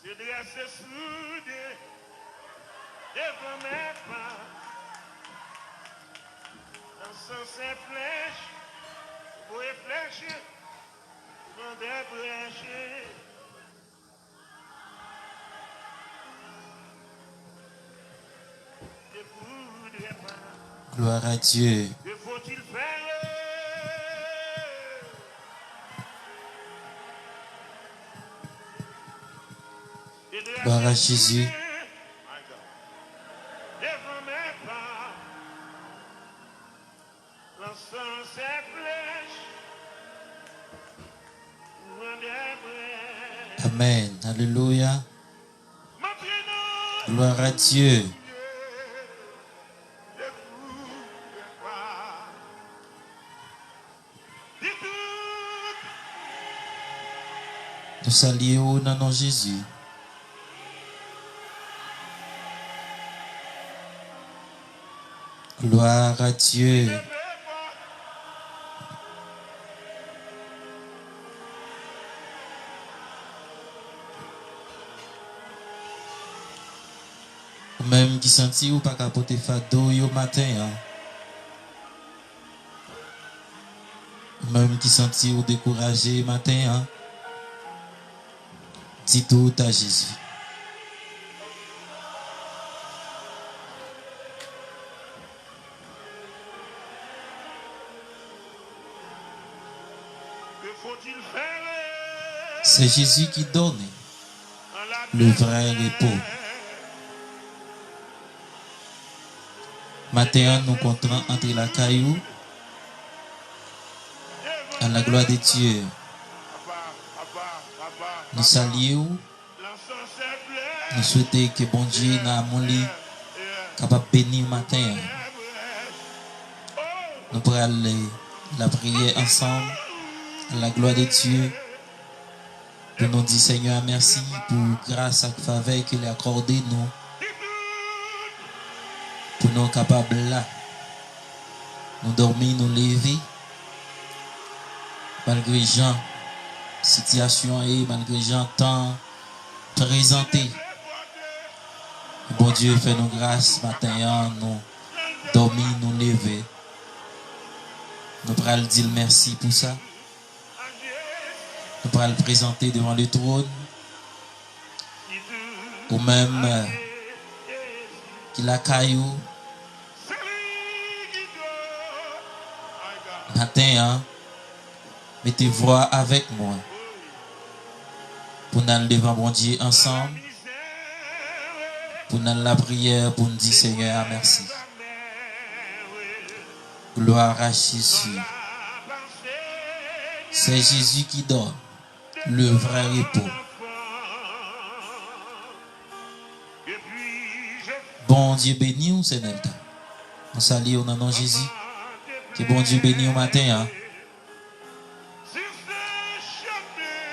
Se dresse soudé devant mes pas, lançant ses flèches, pour réfléchir, devant des brèches. Ne voudrais pas. Gloire à Dieu. Que faut-il faire? Gloire à Jésus. Devant mes pas, lançant ses flèches, loin des brèches. Amen. Alléluia. M'entraînant, Gloire à Dieu. ne voudrais pas. Dis tout, Nous saluons dans nom de Jésus. Gloire à Dieu. ne veux pas. Ou même qui senti ou pas capoter fado yo matin. Hein? Ou même qui senti ou découragé matin. Hein? Dis tout à Jésus. Que faut-il faire? C'est Jésus qui donne En la le vrai repos. Matin, nous comptons entre la caillou à la gloire de Dieu. Nous saluons, lançant ses flèches, nous souhaitons que bon Dieu n'a mon lit capable de bénir matin. Nous pourrons aller la prière ensemble à la gloire de Dieu. Pour nous dire Seigneur merci pour grâce et faveur qu'il a accordé nous. Pour nous capables là. Nous dormir, nous lever. Malgré Jean, situation et malgré Jean temps présenté. Bon Dieu fait nous grâce matin, nous dormir, nous lever. Nous pourrons dire merci pour ça. Nous pourrons le présenter devant le trône. Ou même qu'il a caillou. Matin, hein, mettez voix avec moi. Pour nous aller devant bon Dieu ensemble. Pour nous la prière, pour nous dire Seigneur merci. Gloire à Jésus. C'est Jésus qui donne le vrai repos. Bon Dieu béni ou Seigneur. Nous saluons au nom de Jésus. Que bon Dieu béni au matin. Hein?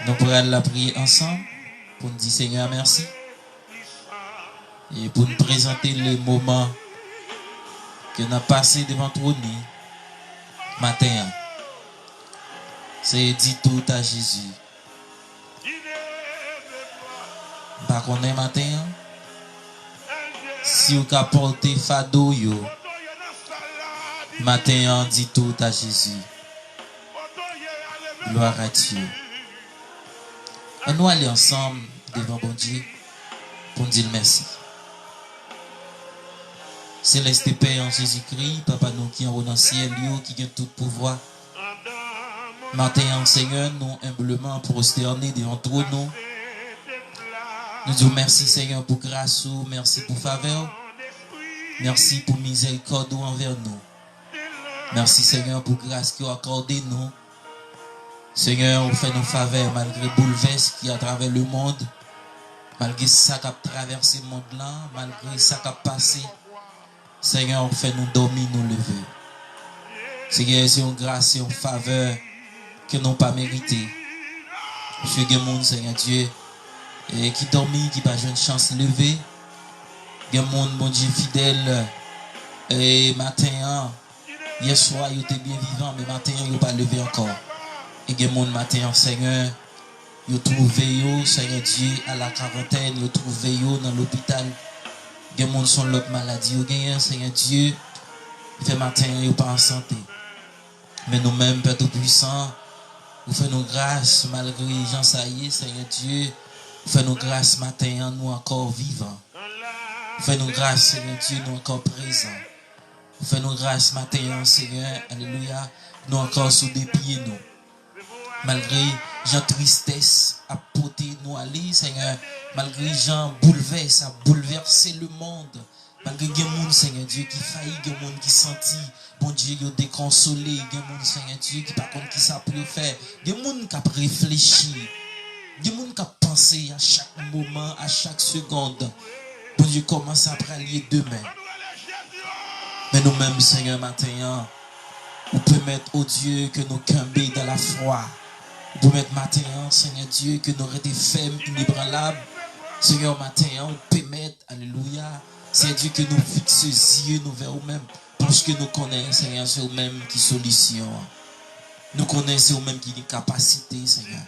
Nous pourrons la prier ensemble pour nous dire Seigneur merci. Et pour nous présenter les moments que nous avons passés devant toi matin. Hein? C'est dit tout à Jésus. Par contre, matin, hein? Si vous avez porté fado yo, matin, on dit tout à Jésus. Gloire à Dieu. Et nous allons ensemble devant bon Dieu pour nous dire merci. Céleste Père en Jésus-Christ, Papa nous qui en dans le ciel, qui a tout pouvoir. Matin, Seigneur, nous humblement prosternés devant toi, nous. Nous disons merci, Seigneur, pour grâce, merci pour faveur. Merci pour miséricorde envers nous. Merci, Seigneur, pour grâce qui a accordé nous. Seigneur, on fait nos faveurs malgré bouleverse qui à travers le monde. Malgré ça qui a traversé le monde là, malgré ça qui a passé. Seigneur, on fait nous dormir, nous lever. Seigneur, c'est une grâce et une faveur que nous n'avons pas mérité. Monsieur Guémoun, Seigneur Dieu, et qui dormit, qui n'a pas une chance de lever. Guémoun, mon Dieu fidèle, et matin, hier soir, il était bien vivant, mais matin, il n'a pas levé encore. Et Guémoun, matin, Seigneur, Yo trouvé yo, Seigneur Dieu, à la quarantaine, yo trouvé yo dans l'hôpital. Gen moun son l'autre maladie, yo gen, Seigneur Dieu, fait matin, yo pas en santé. Mais nous-mêmes, Père Tout-Puissant, nous faisons grâce malgré les gens, ça y est, Seigneur Dieu. Nous faisons grâce matin, nous encore vivants. Nous faisons grâce, Seigneur Dieu, nous encore présents. Nous faisons grâce matin, Seigneur, alléluia, nous encore sous des pieds, nous. Malgré gens tristesse à porter nous aller, Seigneur, malgré gens bouleversent, à bouleverser le monde. Malgré des gens, Seigneur Dieu, qui faillit, des gens qui sentit, bon Dieu, ils déconsolé, des gens, Seigneur Dieu, qui par contre qui ça peut faire, des gens qui ont réfléchi, des gens qui ont pensé à chaque moment, à chaque seconde. Bon Dieu, comment ça va aller demain. Mais nous-mêmes, Seigneur, matin, on peut mettre au Dieu que nous camber dans la foi. On peut mettre matin, Seigneur Dieu, que nous restions fermes, inébranlables. Seigneur, matin, on peut mettre, alléluia, c'est Dieu que nous fixons les yeux nous vers nous-mêmes. Parce que nous connaissons, Seigneur, c'est nous-mêmes qui solution. Nous connaissons nous-mêmes qui ont capacité, Seigneur.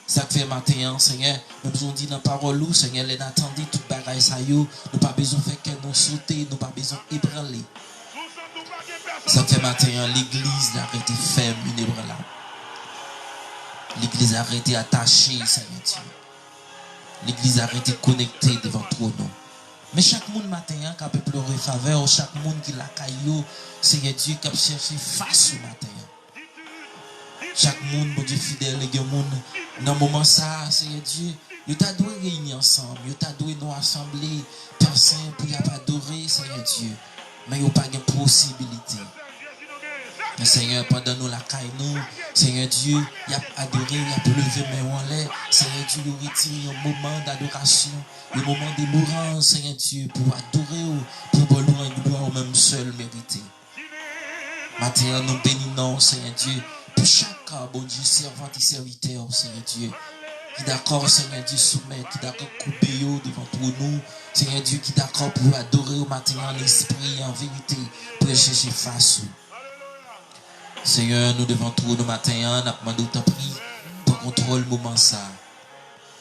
Ça fait matin, Seigneur, nous avons dit dans la parole, Seigneur, les attendez tout bagaille ça yo, nous pas besoin de faire que nous sauter, nous pas besoin d'ébranler. Ça fait matin, l'église a arrêté ferme, inébranlable. L'église a arrêté attachée, Seigneur Dieu. L'église a arrêté connectée devant trop nous. Mais chaque monde matin, qui a pleurer faveur, chaque monde qui l'a caillou, Seigneur Dieu, qui a cherché face au matin. Chaque monde, mon Dieu fidèle, les gens, dans le moment ça, Seigneur Dieu, il t'a doué réunir ensemble, il t'a doué nous assembler, personne pour y adorer, Seigneur Dieu. Mais il n'y a pas de possibilité. Mais Seigneur, pendant nous la caille nous, Seigneur Dieu, il a adoré, il a levé mes en l'air. Seigneur Dieu, il retire un moment d'adoration, un moment de louange, Seigneur Dieu, pour adorer, pour louer une gloire au même seul mérité. Maintenant, nous bénissons, Seigneur Dieu, pour chaque cas, bon Dieu, servant et serviteur, Seigneur Dieu, qui d'accord, Seigneur Dieu, soumettre, qui d'accord, couper devant tout nous, Seigneur Dieu, qui d'accord pour adorer au matin en esprit, en vérité, pour chercher face. Seigneur, nous devons tout nous matin, nous demandons ta prie, pour contrôle le moment ça,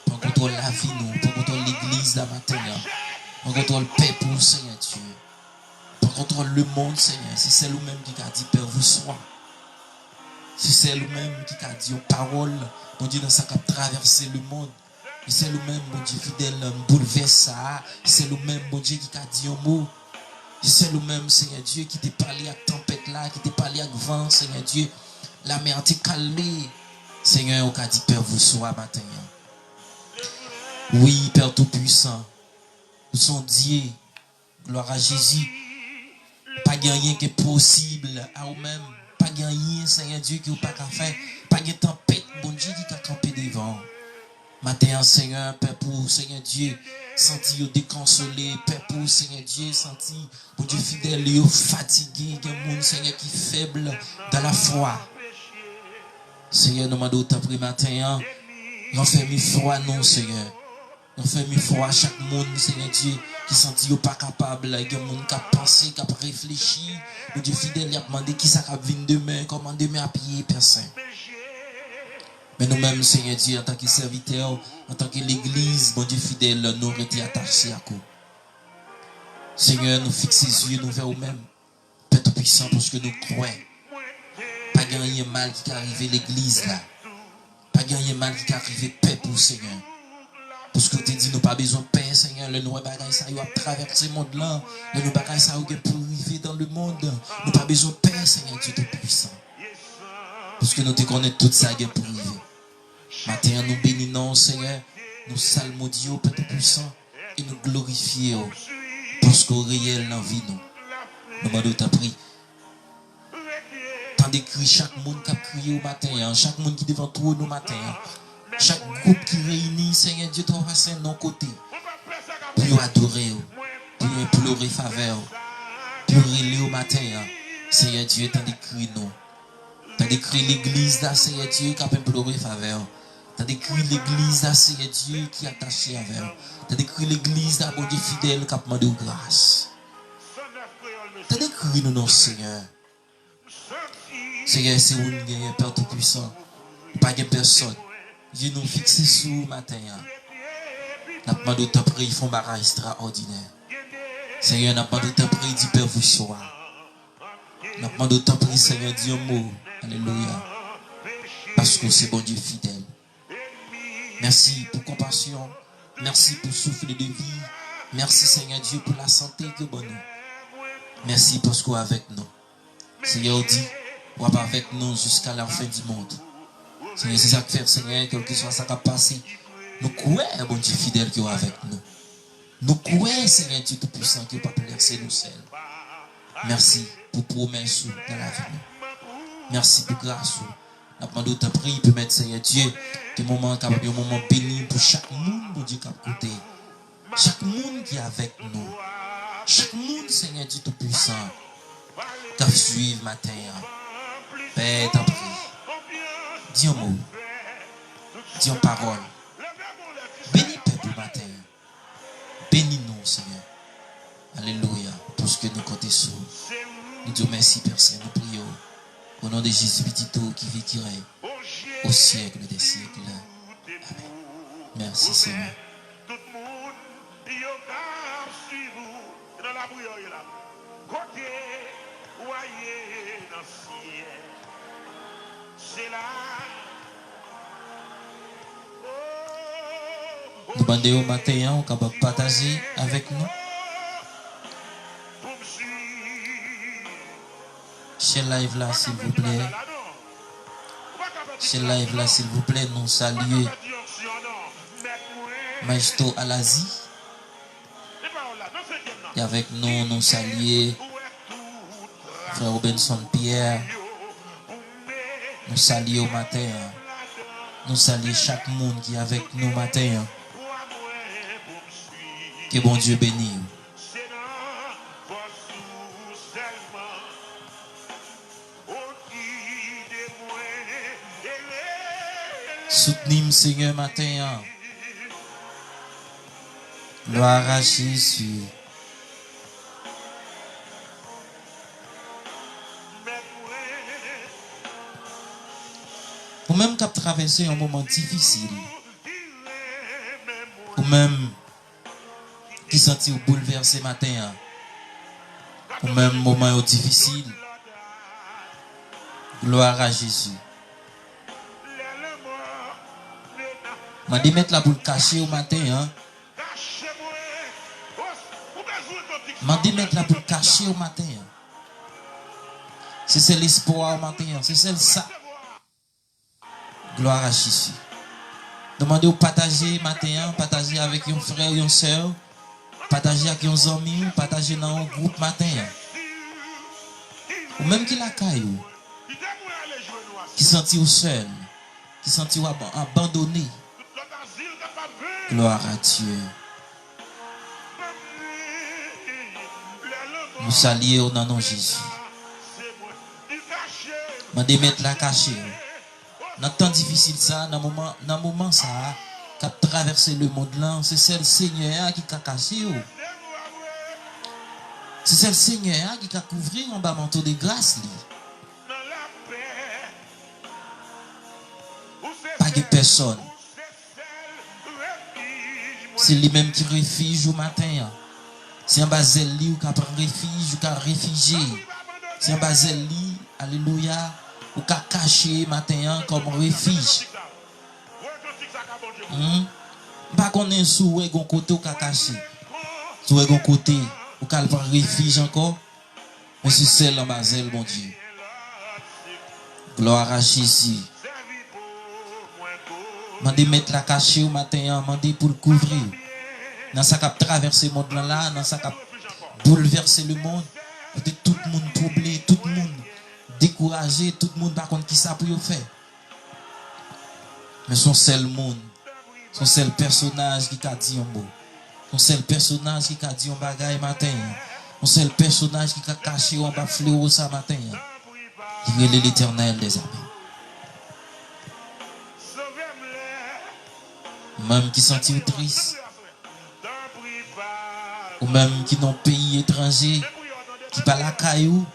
pour contrôle la vie nous, pour contrôle l'église la matin, pour contrôle le peuple, Seigneur Dieu, pour contrôle le monde, Seigneur, c'est celle nous-mêmes qui a dit, Père, vous soyez. C'est celle nous-mêmes qui a dit une parole, mon Dieu, dans ça qui a traversé le monde. Et c'est nous-mêmes, mon Dieu, fidèle, bouleverse ça. C'est nous-mêmes, mon Dieu, qui a dit un mot. Et c'est nous-mêmes, Seigneur Dieu, qui t'a parlé à tempête là, qui t'a parlé à vent, Seigneur Dieu. La mer t'a calmée. Seigneur, on a dit, Père, vous soyez matin. Oui, Père Tout-Puissant, nous sommes Dieu. Gloire à Jésus. Pas de rien qui est possible à vous-même. Pas de rien, Seigneur Dieu, qui n'a pas qu'à faire. Pas de tempête, bon Dieu, qui a campé devant. Matin, Seigneur, Père pour Seigneur Dieu, senti déconsolé, Père pour Seigneur Dieu, senti, bon Dieu fidèle, fatigué, il y a un monde, Seigneur, qui est faible dans la foi. Seigneur, nous demandons ta prière matin, on fait mi foi, non, Seigneur. On fait mi foi à chaque monde, Seigneur Dieu, qui senti pas capable, il y a un monde qui a pensé, qui a réfléchi, bon Dieu fidèle, il a demandé qui ça va venir demain, comment demain à pied, Père Saint. Mais nous-mêmes, Seigneur Dieu, en tant que serviteurs, en tant que l'église, bon Dieu fidèle, nous avons été attachés à quoi. Seigneur, nous fixons les yeux, nous vers nous-mêmes. Père Tout-Puissant, parce que nous croyons. Pas gagner mal qui est arrivé l'église là. Pas gagner mal qui est arrivé paix pour Seigneur. Parce que tu dis, nous pas besoin de paix, Seigneur. Le nous bagaille ça, il a traversé le monde là. Le nous bagaille ça, il pour arriver dans le monde. Nous pas besoin de paix, Seigneur Dieu Tout-Puissant. Parce que nous te connaissons tout ça pour arriver. Matin, nous bénissons, Seigneur, nous salmodions, Père Tout-Puissant, et nous glorifions. Parce qu'au réel, dans la vie, nous demandons ta prière. Tant d'écrit chaque monde qui a crié au matin, chaque monde qui est devant toi nous matin, chaque groupe qui réunit, Seigneur Dieu, toi, passer de nos côtés. Pour adorer, pour implorer faveur, pour relayer au matin, Seigneur Dieu, tant d'écrit nous. T'as décrit l'église là, Seigneur Dieu, qui a imploré faveur. T'as décrit l'église là, Seigneur Dieu, qui est attaché à faveur. T'as décrit l'église là, bon Dieu fidèle, qui a demandé grâce. T'as décrit nous, non, Seigneur. Seigneur, c'est où nous gagnons, Père Tout-Puissant. Pas de personne. Dieu nous fixe sous matin. N'a pas demandé de prier, ils font barrage extraordinaire. Seigneur, n'a pas demandé de prier, dit Père vous soir. N'a pas demandé de prier, Seigneur, dit un mot. Alléluia. Parce que c'est bon Dieu fidèle. Merci pour compassion. Merci pour souffle de vie. Merci Seigneur Dieu pour la santé que bon nous. Merci parce que avec nous. Seigneur dit, ou avec nous jusqu'à la fin du monde. Seigneur, c'est ça que faire, Seigneur, quel que soit ça qui a passé. Nous croyons, bon Dieu fidèle, qui est avec nous. Nous croyons, Seigneur Dieu Tout-Puissant, qui n'est pas laisser nous seuls. Merci pour promesse dans la vie. Merci pour grâce. Nous demandons de prier pour mettre, Seigneur Dieu, que moment capable, un moment béni pour chaque monde, bon Dieu, qui a côté. Chaque monde qui est avec nous. Chaque monde, Seigneur Dieu Tout-Puissant, qui a suivi matin. Père, t'en prie. Dis un mot. Dis une parole. Bénis peuple matin. Bénis-nous, Seigneur. Alléluia. Pour ce que nous comptons sur. Nous disons merci, Père Saint. Nous prions. Au nom de Jésus Petito qui vit, qui règne au siècle des siècles. Amen. Merci, Seigneur. Nous demandons au matin, on est capable de partager avec nous. Chez live là, s'il vous plaît. Chez live là, s'il vous plaît, nous saluons Maestro Alazi. Et avec nous, nous saluons Frère Robinson Pierre. Nous saluons au matin. Nous saluons chaque monde qui est avec nous matin. Que bon Dieu bénisse. Soutenez-moi, Seigneur, matin. Gloire à Jésus. Ou même qui a traversé un moment difficile. Ou même qui sentit ou bouleversé matin. Ou même moment difficile. Gloire à Jésus. Je vais mettre la boule cachée au matin. Je vais mettre la boule cachée au matin. C'est l'espoir au matin. C'est ça. Gloire à Jésus. Demandez au partager matin, partager avec un frère ou une soeur, partager avec un ami, partager dans un groupe matin. Ou même qui la caillou, qui sentit au seul, qui sentit abandonné. Gloire à Dieu. Nous saluons dans nom Jésus. Je vais mettre la cachée. Dans le temps difficile, ça, dans le moment ça, qui a traversé le monde là, c'est le Seigneur qui a caché. C'est le Seigneur qui a couvert en bas manteau de grâce. Pas de personne. C'est lui-même qui réfugie au matin. C'est un bazel li ou qui prend refuge ou qui a réfugié. C'est un bazel li, alléluia, ou qui a caché matin comme refuge. Pas qu'on est sous un côté ou qui a caché. Sous un côté ou qui a prend refuge encore. Mais c'est celle en bazel, mon Dieu. Gloire à Jésus. Mandez mettre la cachée au matin, mandez pour le couvrir. Dans ça qui a traversé le monde là, dans ça qui a bouleversé le monde. Tout le monde troublé, tout le monde découragé, tout le monde par contre qui ça pour faire. Mais son seul monde, son seul personnage qui a dit un mot. Son seul personnage qui a dit un bagaille matin. Son seul personnage qui a caché en bas fléau ça matin. Il est l'Éternel des armées. Même qui sont triste, ou même qui n'ont pays étranger, qui parlent à caillou,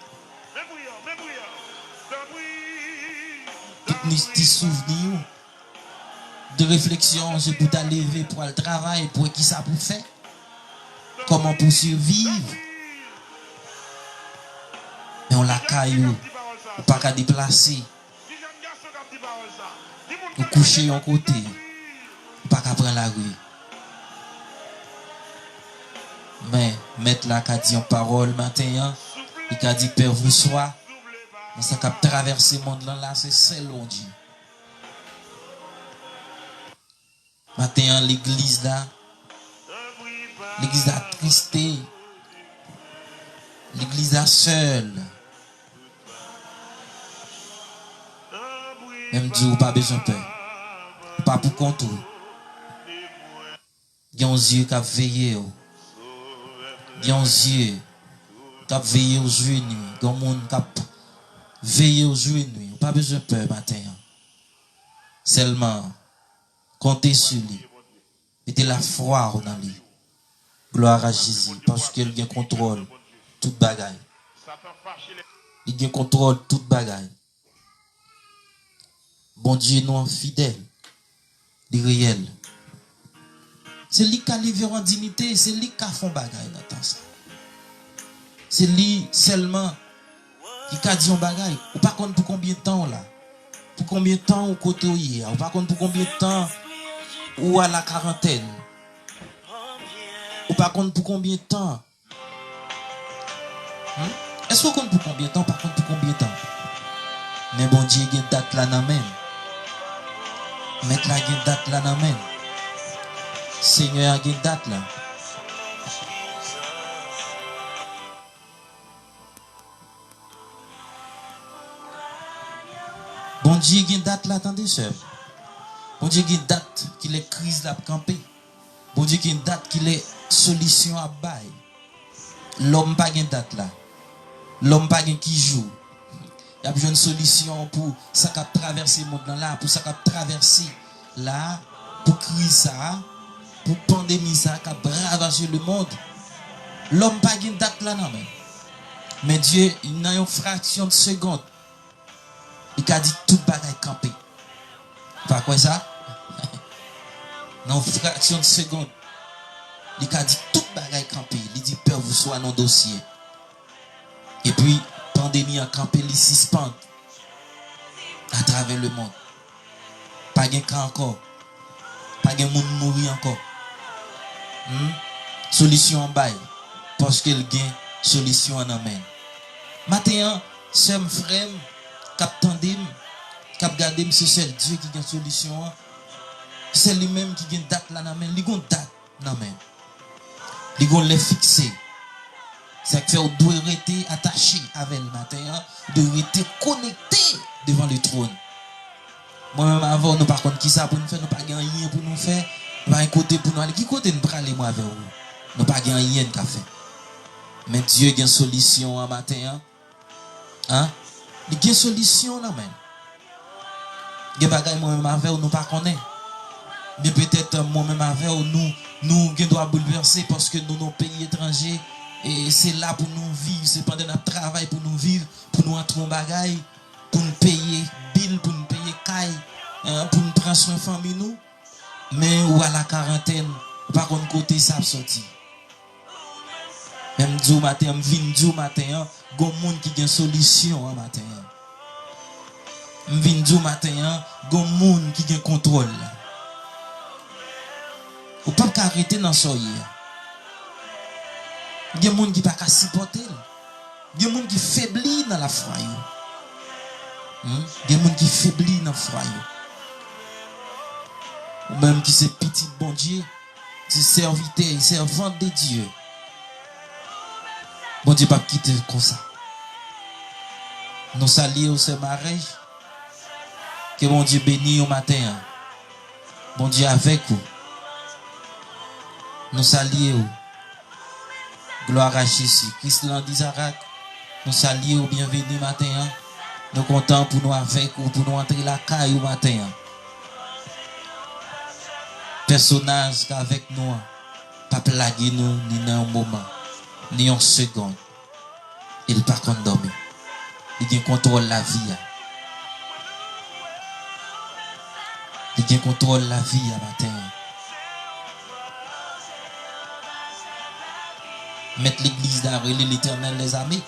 toutes nos petits souvenirs, de réflexion, c'est pour t'alever pour le travail, pour qui ça pour faire. Comment pour survivre. Mais on la caillou, ou pas qu'à déplacer, ou coucher en côté, ou pas qu'à prendre la rue. Mais mettre la qu'a dit en parole matin, il qu'a dit Père vous soit, mais ça qu'a traversé le monde là, c'est celle on dit. Matin l'église là tristé, l'église là seule. Même Dieu pas besoin de peur, pas pour compte. Il y a un yeux qui a veillé. Il y a un yeux qui a veillé aux jours et nuit. Il y a un monde qui a veillé aux jours et nuit. Pas besoin de peur matin. Seulement, comptez sur lui. Mettez la foi dans lui. Gloire à Jésus. Parce qu'il a contrôle toute bagaille. Il a contrôle toute bagaille. Bon Dieu, nous fidèle. Il réel. C'est lui qui a livré en dignité. C'est lui qui a fait bagaille dans temps ça. C'est lui seulement qui a dit un bagaille. Ou pas compte pour combien de temps là. Pour combien de temps au côté où il y a. Ou pas compte pour combien de temps ou à la quarantaine. Ou pas compte pour combien de temps. Est-ce qu'on compte pour combien de temps? Par contre pour combien de temps? Mais bon Dieu, il y a une date là dans même. Mettre la date là dans même. Seigneur, il y a une date là. Bon Dieu, il y a une date là, attendez, sœur. Bon Dieu, il y a une date qu'il est crise là pour camper. Bon Dieu, il y a une date qu'il est solution à bail. L'homme pas une date là. L'homme pas qui joue. Il y a besoin de solution pour ça qui a traversé le monde là, pour ça qui a traversé là, pour crise ça, pour pandémie ça qui a ravagé le monde. L'homme pas une date là non mais Dieu, il a une fraction de seconde. Il a dit toute bagaille campée. Pas quoi ça? Dans une fraction de seconde. Il a dit toute bagaille campée. Il dit peur vous soit dans dossier. Et puis pandémie a campé, il suspend à travers le monde. Pas de cas encore. Pas de monde mourir encore. Solution en bail. Parce qu'il y a solution en amène. Maintenant, c'est un frère cap tandem, cap gardé, c'est seul Dieu qui a une solution. C'est lui-même qui a une date là, il y a une date là, il y a les fixer. C'est que vous devez rester attaché avec le matin, de rester connecté devant le trône. Moi-même avant, nous par contre, qui ça pour nous faire, nous pas rien pour nous faire, nous pas un côté pour nous aller. Qui côté nous parler moi avec vous? Nous pas rien qu'à faire. Mais Dieu a une solution en matin. Hein? Il y a une solution là même. Il y a des bagages moi-même avec vous, nous pas connaît. Mais peut-être moi-même avec vous, nous doit bouleverser parce que nous, nos pays étrangers, et c'est là pour nous vivre, c'est pendant notre travail pour nous vivre, pour nous entrer en bagaille, pour nous payer bill, pour nous payer caille, pour nous prendre soin de famille nous. Mais ou à la quarantaine, par contre côté ça sorti. Même du matin, vinn du matin, gon monde qui a une solution en matin. Vinn du matin, gon monde qui a un contrôle. Ou pas arrêter dans soyer. Il y a des gens qui ne peuvent pas supporter. Il y a des gens qui faiblissent dans la foi. Il y a des gens qui faiblissent dans la foi. Ou même qui sont petits bon Dieu, c'est serviteurs, servantes de Dieu. Bon Dieu, pas quitter comme ça. Nous saluons ce mariage. Que bon Dieu bénisse au matin. Bon Dieu avec vous. Nous saluons. Gloire à Jésus. Christ d'Isaac. Nous saluons. Bienvenue matin. Nous comptons pour nous avec vous, pour nous entrer la caille au matin. Personnage qu'avec nous, pas plaguer nous ni dans un moment, ni en seconde. Il n'est pas condamné. Il contrôle la vie. Il contrôle la vie à matin. Mettre l'église d'arrêt l'éternel les amis.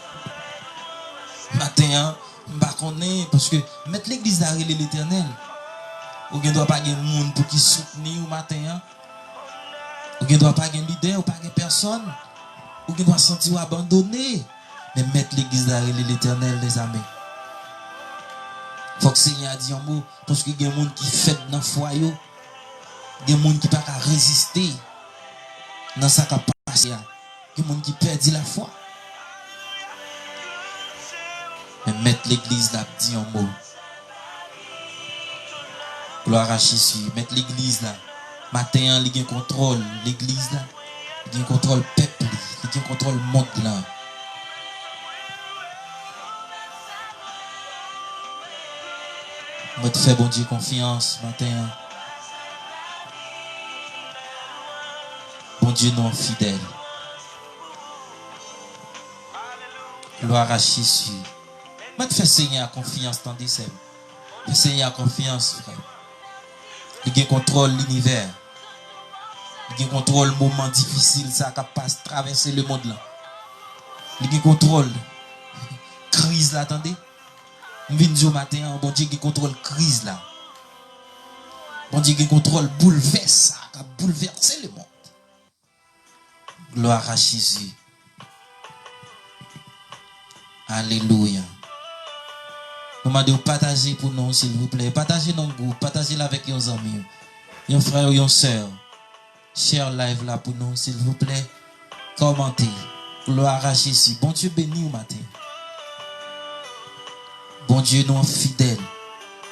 Matin, je connais parce que mettre l'église d'arrêt l'éternel. Ou ne doit pas avoir monde pour qui soutenir au matin. Ou ne doit pas avoir leader ou pas personne. Ou ne doit sentir abandonné. Mais mettre l'église d'arrêt l'éternel les amis. Faut que le Seigneur dise un mot parce qu'il y a des gens qui fait dans le foyer. Il y a des gens qui ne peuvent pas résister dans sa capacité. Il y a des gens qui perdent la foi. Mais mettre l'église là, dit un mot. Gloire à Jésus. Mettre l'église là. Matin, il y a un contrôle. L'église là. Il y a un contrôle peuple. Il y a un contrôle monde là. Moi, te fais bon Dieu confiance matin. Bon Dieu non fidèle. Gloire à Jésus. Moi, te fais Seigneur confiance dans des sèmes. Fais Seigneur confiance, frère. Il contrôle l'univers. Il contrôle le moment difficile, ça capable de traverser le monde là. Il contrôle crise là, attendez. Je viens dire matin, bon Dieu qui contrôle crise là. Bon Dieu qui contrôle bouleverse ça, qui a bouleversé le monde. Gloire à Jésus. Alléluia. Nous demandons de partager pour nous, s'il vous plaît. Partagez dans le groupe, partagez avec vos amis, vos frères et vos sœurs. Share live là pour nous, s'il vous plaît. Commentez. Gloire à Jésus. Bon Dieu béni au matin. Bon Dieu non fidèle.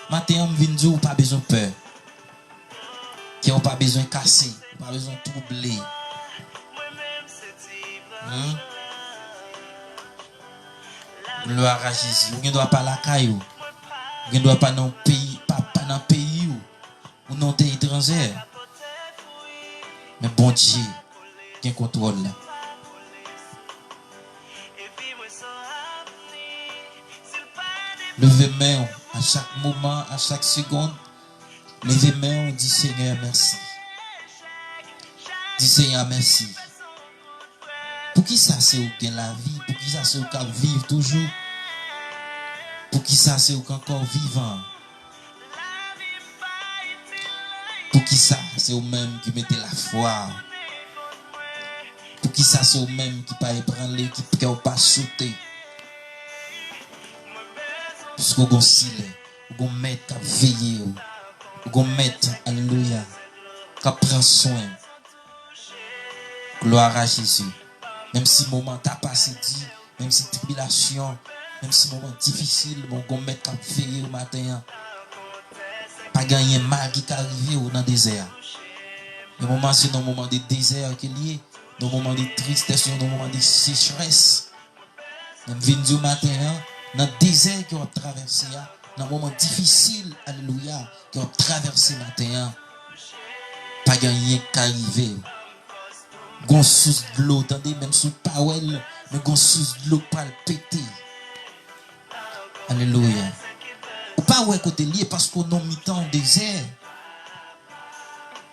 Matin, on vient dire pas besoin de peur. Qui n'a pas besoin de casser, pas besoin de troubler. Gloire à Jésus. Vous ne doit pas la caillou. Vous ne doit pas dans le pays, pas dans le pays ou non t'es étranger. Mais bon Dieu, qui contrôle là. Levez main à chaque moment, à chaque seconde. Levez main, on dit Seigneur merci. Dis Seigneur merci. Pour qui ça c'est où gagne la vie? Pour qui ça c'est où qu'on vive toujours? Pour qui ça c'est où qu'on encore vivant? Pour qui ça c'est au même qui mettait la foi? Pour qui ça c'est au même qui pas ébranler, qui ne pas sauter? Parce qu'on a silé, on maître à veiller, on maître, alléluia, qui prend soin. Gloire à Jésus. Même si le moment t'a passé dit, même si tribulation, même si le moment difficile, on maître à veiller au matin. Pas gagner mal qui arrive dans le désert. Le moment c'est dans le moment de désert qu'il y est, dans le moment de tristesse, dans le moment de sécheresse. Même venu au matin, dans le désert qui a traversé, dans le moment difficile, alléluia, qui a traversé matin, pas gagner qu'arriver. Gon sous de l'eau, attendez, même sous Powell, mais gon sous de l'eau pas le péter. Alléluia. Ou pas ouais côté lié parce qu'on a mis temps au désert.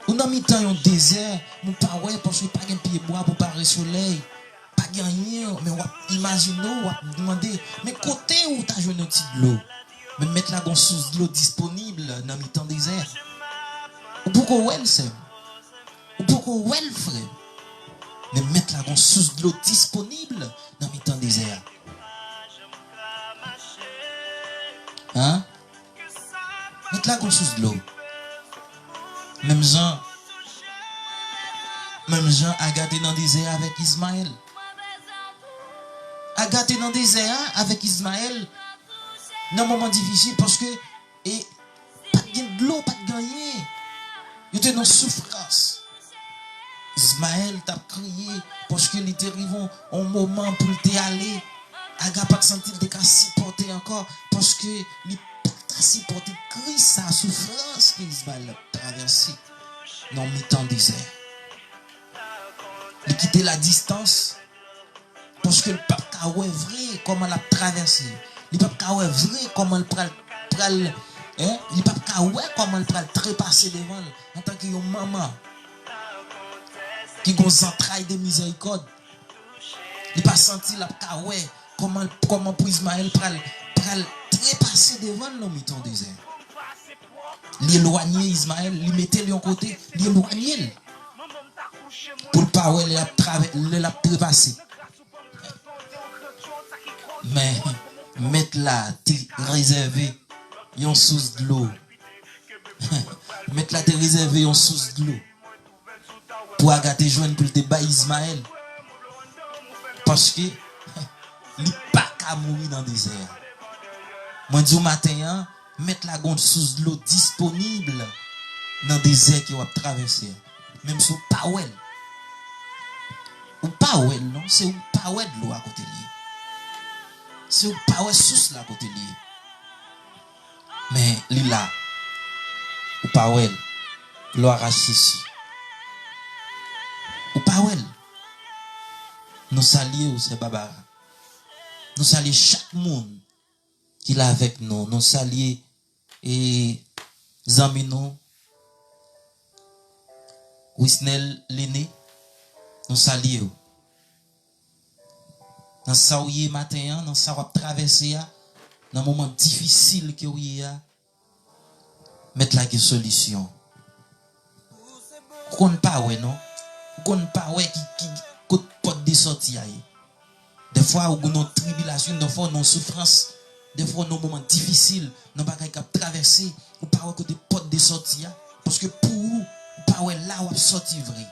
On a mis temps au désert, mais pas ouais parce que pas un pied bois pour pas le soleil. Pas gagner, mais on imagine, on va demander, mais côté où tu as joué un petit de l'eau, mais mettre la gon sous de l'eau disponible dans le temps désert. Ou pourquoi ouais c'est? Ou pourquoi ouais le frère? Mais mettre la source de l'eau disponible dans le temps désert. Hein? Mettre la source de l'eau. Même Jean a gâté dans le désert avec Ismaël. A gâté dans le désert avec Ismaël dans un moment difficile parce que pas de l'eau, pas de gagner. Il était dans souffrance. Ismaël t'a crié parce qu'il était arrivé un moment pour te aller. Aga pas senti de qu'à supporter encore parce que il pas supporter crise sa souffrance que Ismaël a traversé dans le temps désert. Il quittait la distance parce que le pape a vrai comment l'a traversé. Le pape a vrai comment il pral Il pas qu'à ouais comment il peut trépasser devant en tant que maman qui a des entrailles de miséricorde. Il pas senti la qu'à ouais comment pour Ismaël peut trépasser devant l'homme miton désert. L'éloigner Ismaël, il mettait lui en côté, l'éloigner pour le pas ouais la trépasser. Mais mettre là réservé yon sous de l'eau. Mettre là te réservé yon sous de l'eau. Pour agater joindre pour te bas Ismaël. Parce que il pas qu'à mourir dans le désert. Moi dis au matin, mettre la gonde sous de l'eau disponible dans le désert qui va traverser. Même si pas ouel. Ou pas ouel non, c'est ou pas ouel de l'eau à côté lié. C'est ou pas ouel sous là à côté lié. Mais li là ou pas ouel l'eau arraché ici. Ou pas ouel. Nous saluons c'est Barbara. Nous saluons chaque monde qui est avec nous. Nous saluons et Zamino, Wisnel l'aîné. Nous saluons. Dans ça où est matin, dans ça où traverser, dans un moment difficile que vous y a, mettre la solution. Vous ne pas ouais non? Vous ne pas ouais qui porte des sorties. Des fois, vous avez une tribulation, des fois, une souffrance, des fois, un moment difficile, nous pas capable traverser, ou pas ouais côté porte des sorties. Parce que pour vous, pas ouais là où sortir vrai.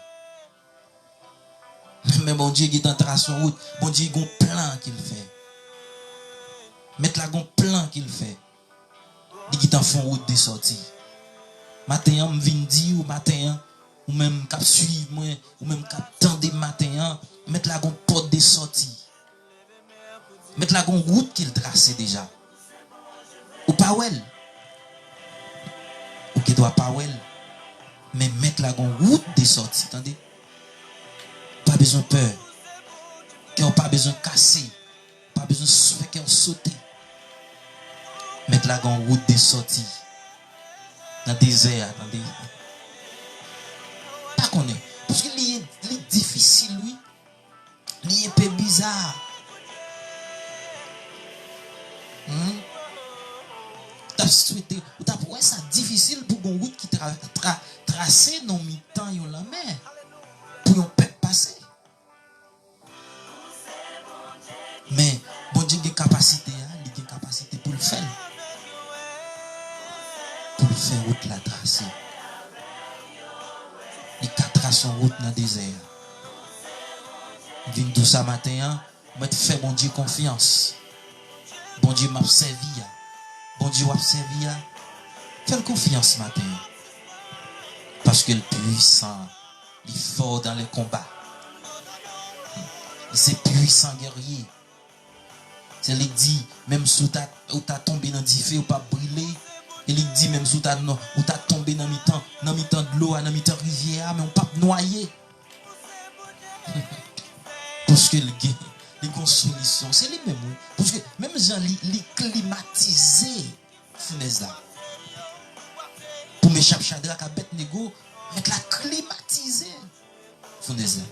Mais bon Dieu qui est en trace en route, bon Dieu il y a un plan qu'il fait. Mettre là un plan qu'il fait. Il qui est en fond route de sortie. Matin, je viens dire, ou matin, ou même cap suivre moi, ou même cap tendre matin, mettre là un porte de sortie. Mettre là une route qu'il trace déjà. Ou pas well. Ou qui doit pas well. Mais mettre là une route de sortie, attendez. Pas besoin de peur. Qui n'a pas besoin de casser. Pas besoin de faire qu'on saute. Mettre là une route de sortie. Dans le désert, attendez. Pas qu'on est. Parce que il est difficile, lui. Il est un peu bizarre. T'as souhaité, t'as ouais ça difficile pour une route qui tracer dans mi temps yon la mer pour yon peuple passer. Mais bon Dieu a capacité, il a capacité pour le faire. Pour le faire route la tracer. Il a tracé son route dans le désert. Vin tout ça matin, moi te fais bon Dieu confiance. Bon Dieu m'a servi. Bon Dieu m'a servi. Fais confiance matin. Parce que le puissant, il est fort dans les combats. C'est puissant guerrier. C'est lui dit, même si tu as tombé dans le feu ou pas brûlé, il dit même si tu as tombé dans le temps de l'eau, dans le temps de rivière, mais on pas noyer. Parce que les solutions, c'est les mêmes. Parce que même gens les climatiser fournaise là. Pour mes chapchadra à bête négo, mettre la climatiser fournaise là.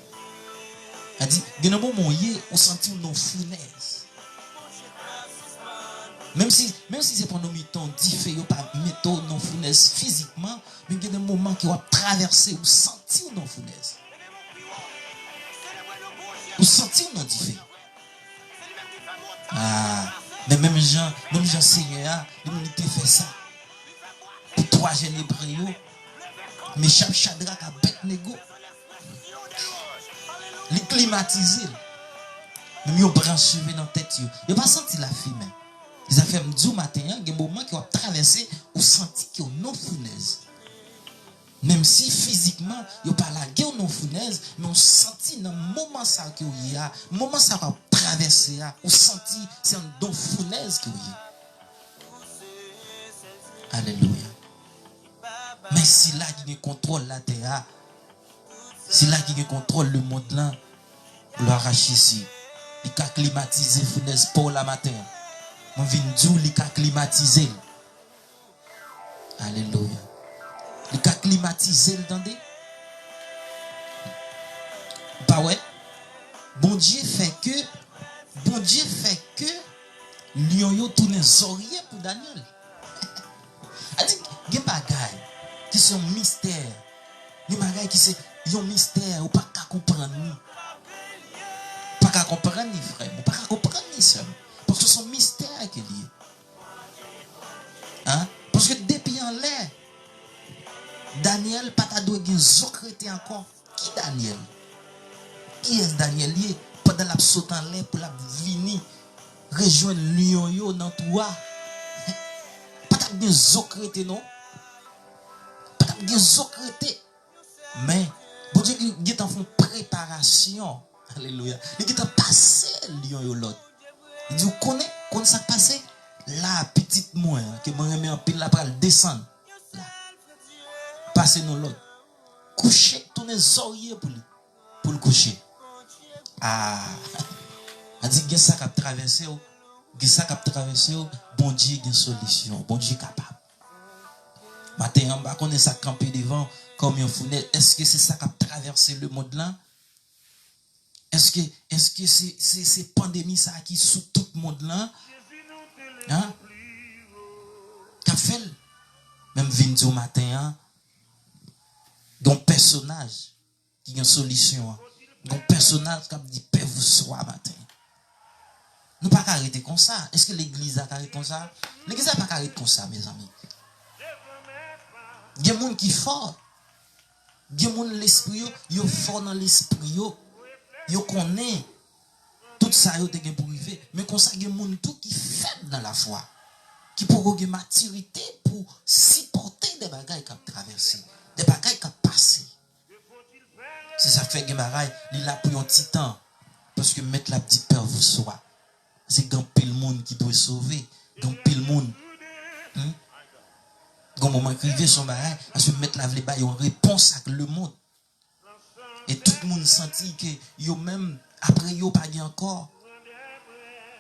Elle dit, il y a un moment où on sentit une fournaise. Même si c'est pendant un temps différent, pas mettre une fournaise physiquement, mais il y a un moment qui va traverser ou sentir une fournaise. Ou sentir une différent. Ah, mais même Jean Seigneur, il fait ça. Pour 3 jeunes hébreux, mais chaque Shadrach a bête négo. Les climatiser. Même ils ont branché dans la tête. Ils n'ont pas senti la fille même. Ils ont fait un jour matin, il y a un moment qui va traverser ou senti qu'il y a une fournaise. Même si physiquement, il n'y a pas la guerre non fournaise, mais on senti dans le moment ça qu'il y a, le moment ça va traverser, on senti c'est un don fournaise qu'il y a. Alléluia. Mais si là qui contrôle la terre, si là qui contrôle le monde là, l'arrache ici, il a climatisé fournaise pour la matin. On vient d'où il a climatisé. Alléluia. Le cas climatisé, le tendez? Bah ouais. Bon Dieu fait que lion yo tourne les oreilles pour Daniel. A dit, il y a des bagailles qui sont mystères. Les bagailles qui sont un mystère, ou pas qu'à comprendre. Pas qu'à comprendre ni frère, ou pas qu'à comprendre ni soeur. Parce que ce sont mystères qui liés. Hein? Parce que depuis en l'air, Daniel pas ta doué gen zocrété encore. Qui Daniel? Qui est Daniel lié? Pendant la saute en l'air pour la venir rejoindre lion yo dans toi. Pas ta gen zocrété non? Pas ta gen zocrété. Mais bon Dieu qui est en font préparation. Alléluia. Il est en passé lion yo l'autre. Il dit, vous connaissez ça passé? La petite moi, que moi remet en pile la pral descendre. Là. Passez nous l'autre. Coucher, tourner les oreilles pour le coucher. Ah. A dit, il y a ça qui a traversé. Il y a ça qui a traversé. Bon Dieu, il y a une solution. Bon Dieu capable. Matin, on va connaître ça camper devant comme un fenêtre. Est-ce que c'est ça qui a traversé le monde là? Est-ce que c'est pandémie ça qui sous tout le monde là? Hein? Qu'a fait? Même Vinzo matin, hein? Un personnage qui a une solution. Un personnage qui a dit paix vous soit matin. Nous pas arrêter comme ça. Est-ce que l'église a arrêté comme ça? L'église n'a pas arrêté comme ça, mes amis. Il y a des gens qui sont forts. Il y a des gens l'esprit, ils sont forts dans l'esprit. Ils connaissent tout ça pour arriver. Mais comme ça, il y a des gens qui sont faibles dans la foi. Qui pour avoir une maturité pour supporter des bagailles qui ont traversé. Des bagailles qui ont passé. C'est ça fait que des bagailles, il a pris un petit temps. Parce que mettre la petite peur vous soit. C'est grand pile monde qui doit sauver. Grand pile monde. Quand moment écrivait son bagaille, parce que mettre la vle en réponse à le monde. Et tout le monde sentit que yo même après yo pas encore.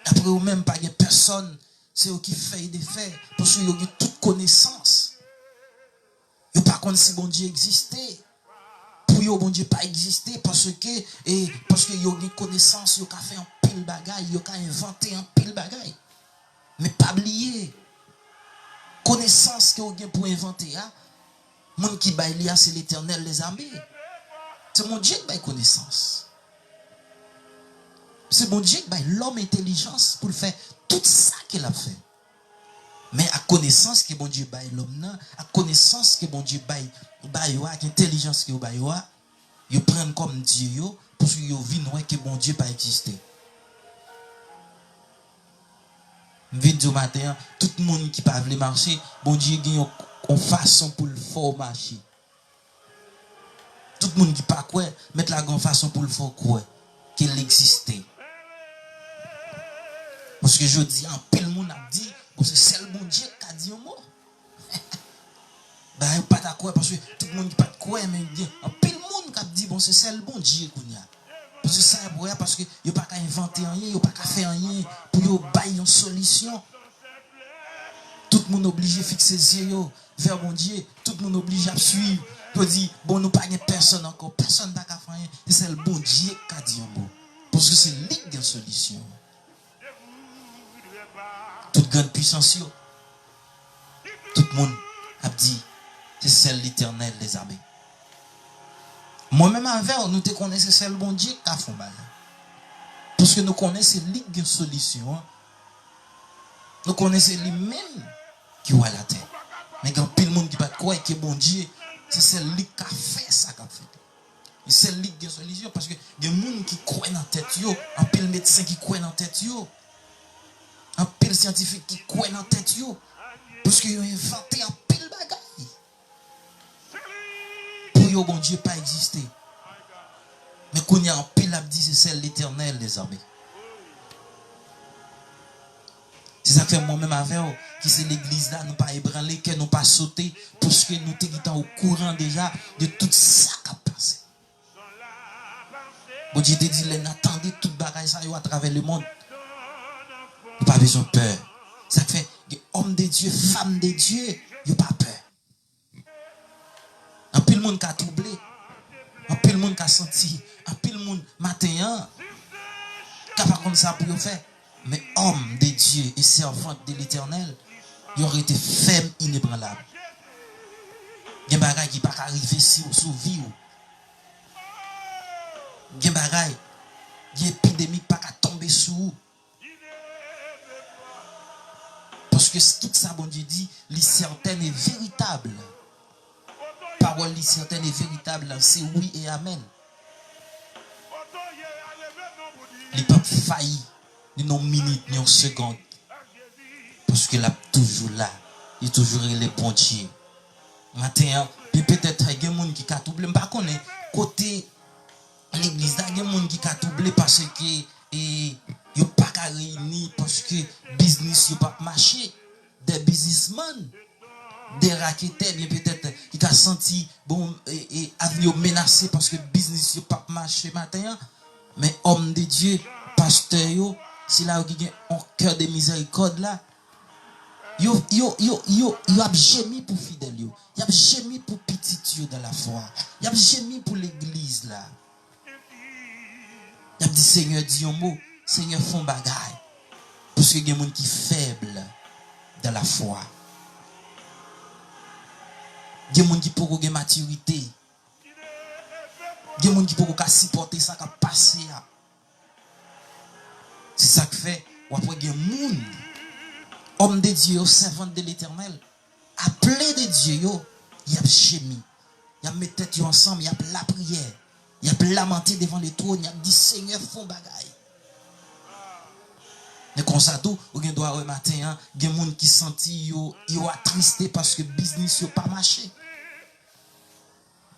Après yo même pas personne, c'est eux qui fait des faits parce que yo ont toute connaissance. Yo pas connaît si bon Dieu existait. Pour yo bon Dieu pas exister parce que yo ont connaissance, yo ka fait un pile bagaille, yo ka inventé un pile bagaille. Mais pas oublier connaissance que vous avez pour inventer, hein? Monde qui baille c'est l'Éternel, les amis. C'est mon Dieu qui baille connaissance. C'est mon Dieu qui baille l'homme intelligence pour faire tout ça qu'il a fait. Mais à connaissance que mon Dieu baille l'homme, à connaissance que mon Dieu baille, à intelligence que baille, ils prennent comme Dieu, parce qu'ils vivent que mon Dieu pas exister. Vite matin, tout le monde qui peut marcher, bon Dieu a une façon pour le faire marcher. Tout le monde qui pas quoi, mettre la grande façon pour le faire quoi, qu'il existait. Parce que je dis, en pile monde a dit, bon c'est le bon Dieu qui a dit un mot. Ben pas d'accord parce que tout le monde qui pas de quoi, mais en pile monde qui a dit, bon c'est le bon Dieu qu'on a. Parce que ça est parce que il n'y a pas qu'à inventer rien, il n'y a pas qu'à faire rien pour bailler une solution. Tout le monde obligé de fixer ses yeux vers mon Dieu. Tout le monde obligé à suivre. Il dit, bon, nous pas personne encore. Personne n'a qu'à faire rien. C'est le bon Dieu qui a dit un mot. Parce que c'est lui qui a une solution. Toute grande puissance, tout le monde a dit, c'est celle l'Éternel des armées. Moi-même avec nous te connaissons c'est le bon Dieu qui a fait mal. Parce que nous connaissons lui qui a une solution. Nous connaissons lui-même qui a la terre. Mais quand pile monde qui pas croire que bon Dieu, c'est celui qui a fait ça qu'a fait. Et c'est lui qui a une solution parce que il y a des gens qui croient dans la tête yo, un pile médecin qui croit dans la tête yo. Un pile scientifique qui croit dans la tête yo. Parce qu'ils ont inventé un pile bagaille. Pour bon Dieu pas exister. Mais qu'on y a un pile à dire c'est celle l'Éternel des armées. C'est ça que fait moi-même avec vous, qui c'est l'église là, nous pas ébranler, que nous pas sauter, parce que nous sommes au courant déjà de tout ça qui a passé. Bon Dieu te dit, n'attendez tout bagaille ça à travers le monde. Nous pas besoin de peur. Ça fait, homme de Dieu, femme de Dieu, il n'y a pas peur. monde qui a troublé. En pile monde qui a senti. En pile monde matin. Capable comme ça pour faire. Mais homme de Dieu et servante de l'Éternel, il aurait été ferme, inébranlable. Il y a des bagages qui ne peuvent pas arriver sur vie. Il y a des bagages, il y a une épidémie qui ne peut pas tomber sur vous. Parce que tout ça, bon Dieu dit, les certaines est véritable. Parole les certaines est véritable, c'est oui et amen. Il ne peut pas faillir, ni une minute, ni une seconde. Parce qu'il est toujours là. Il est toujours les bons Dieu. Maintenant, peut-être il y a des gens qui ont doublé. Je ne sais pas côté l'église, il y a des gens qui ont doublé parce que ils n'ont pas réuni, parce que le business n'a pas marché. Des businessmen, des raquettes, bien peut-être qui ont senti bon, et avenir menacé parce que le business n'a pas marché matin. Mais homme de Dieu, pasteur, c'est là où il y a un cœur de miséricorde là. Yo a gémi pour fidèle yo. Y a gémi pour petit yo dans la foi. Y a gémi pour l'église là. Y a dit Seigneur dit un mot, Seigneur font bagaille. Parce que y a des gens qui sont faibles dans la foi. Y a des gens qui peuvent avoir maturité. Y a des gens qui peuvent supporter ça qui passe. C'est ça que fait ou après y a des gens homme de Dieu, servant de l'Éternel, appelé de Dieu, il y a chémi, il y a mis tête ensemble, il y a la prière, il y a lamenté devant le trône, il y a dit Seigneur, font bagaille. Mais comme ça, tout, ou doit avoir matin, il y a des gens qui sentent yo attristé parce que le business n'a pas marché.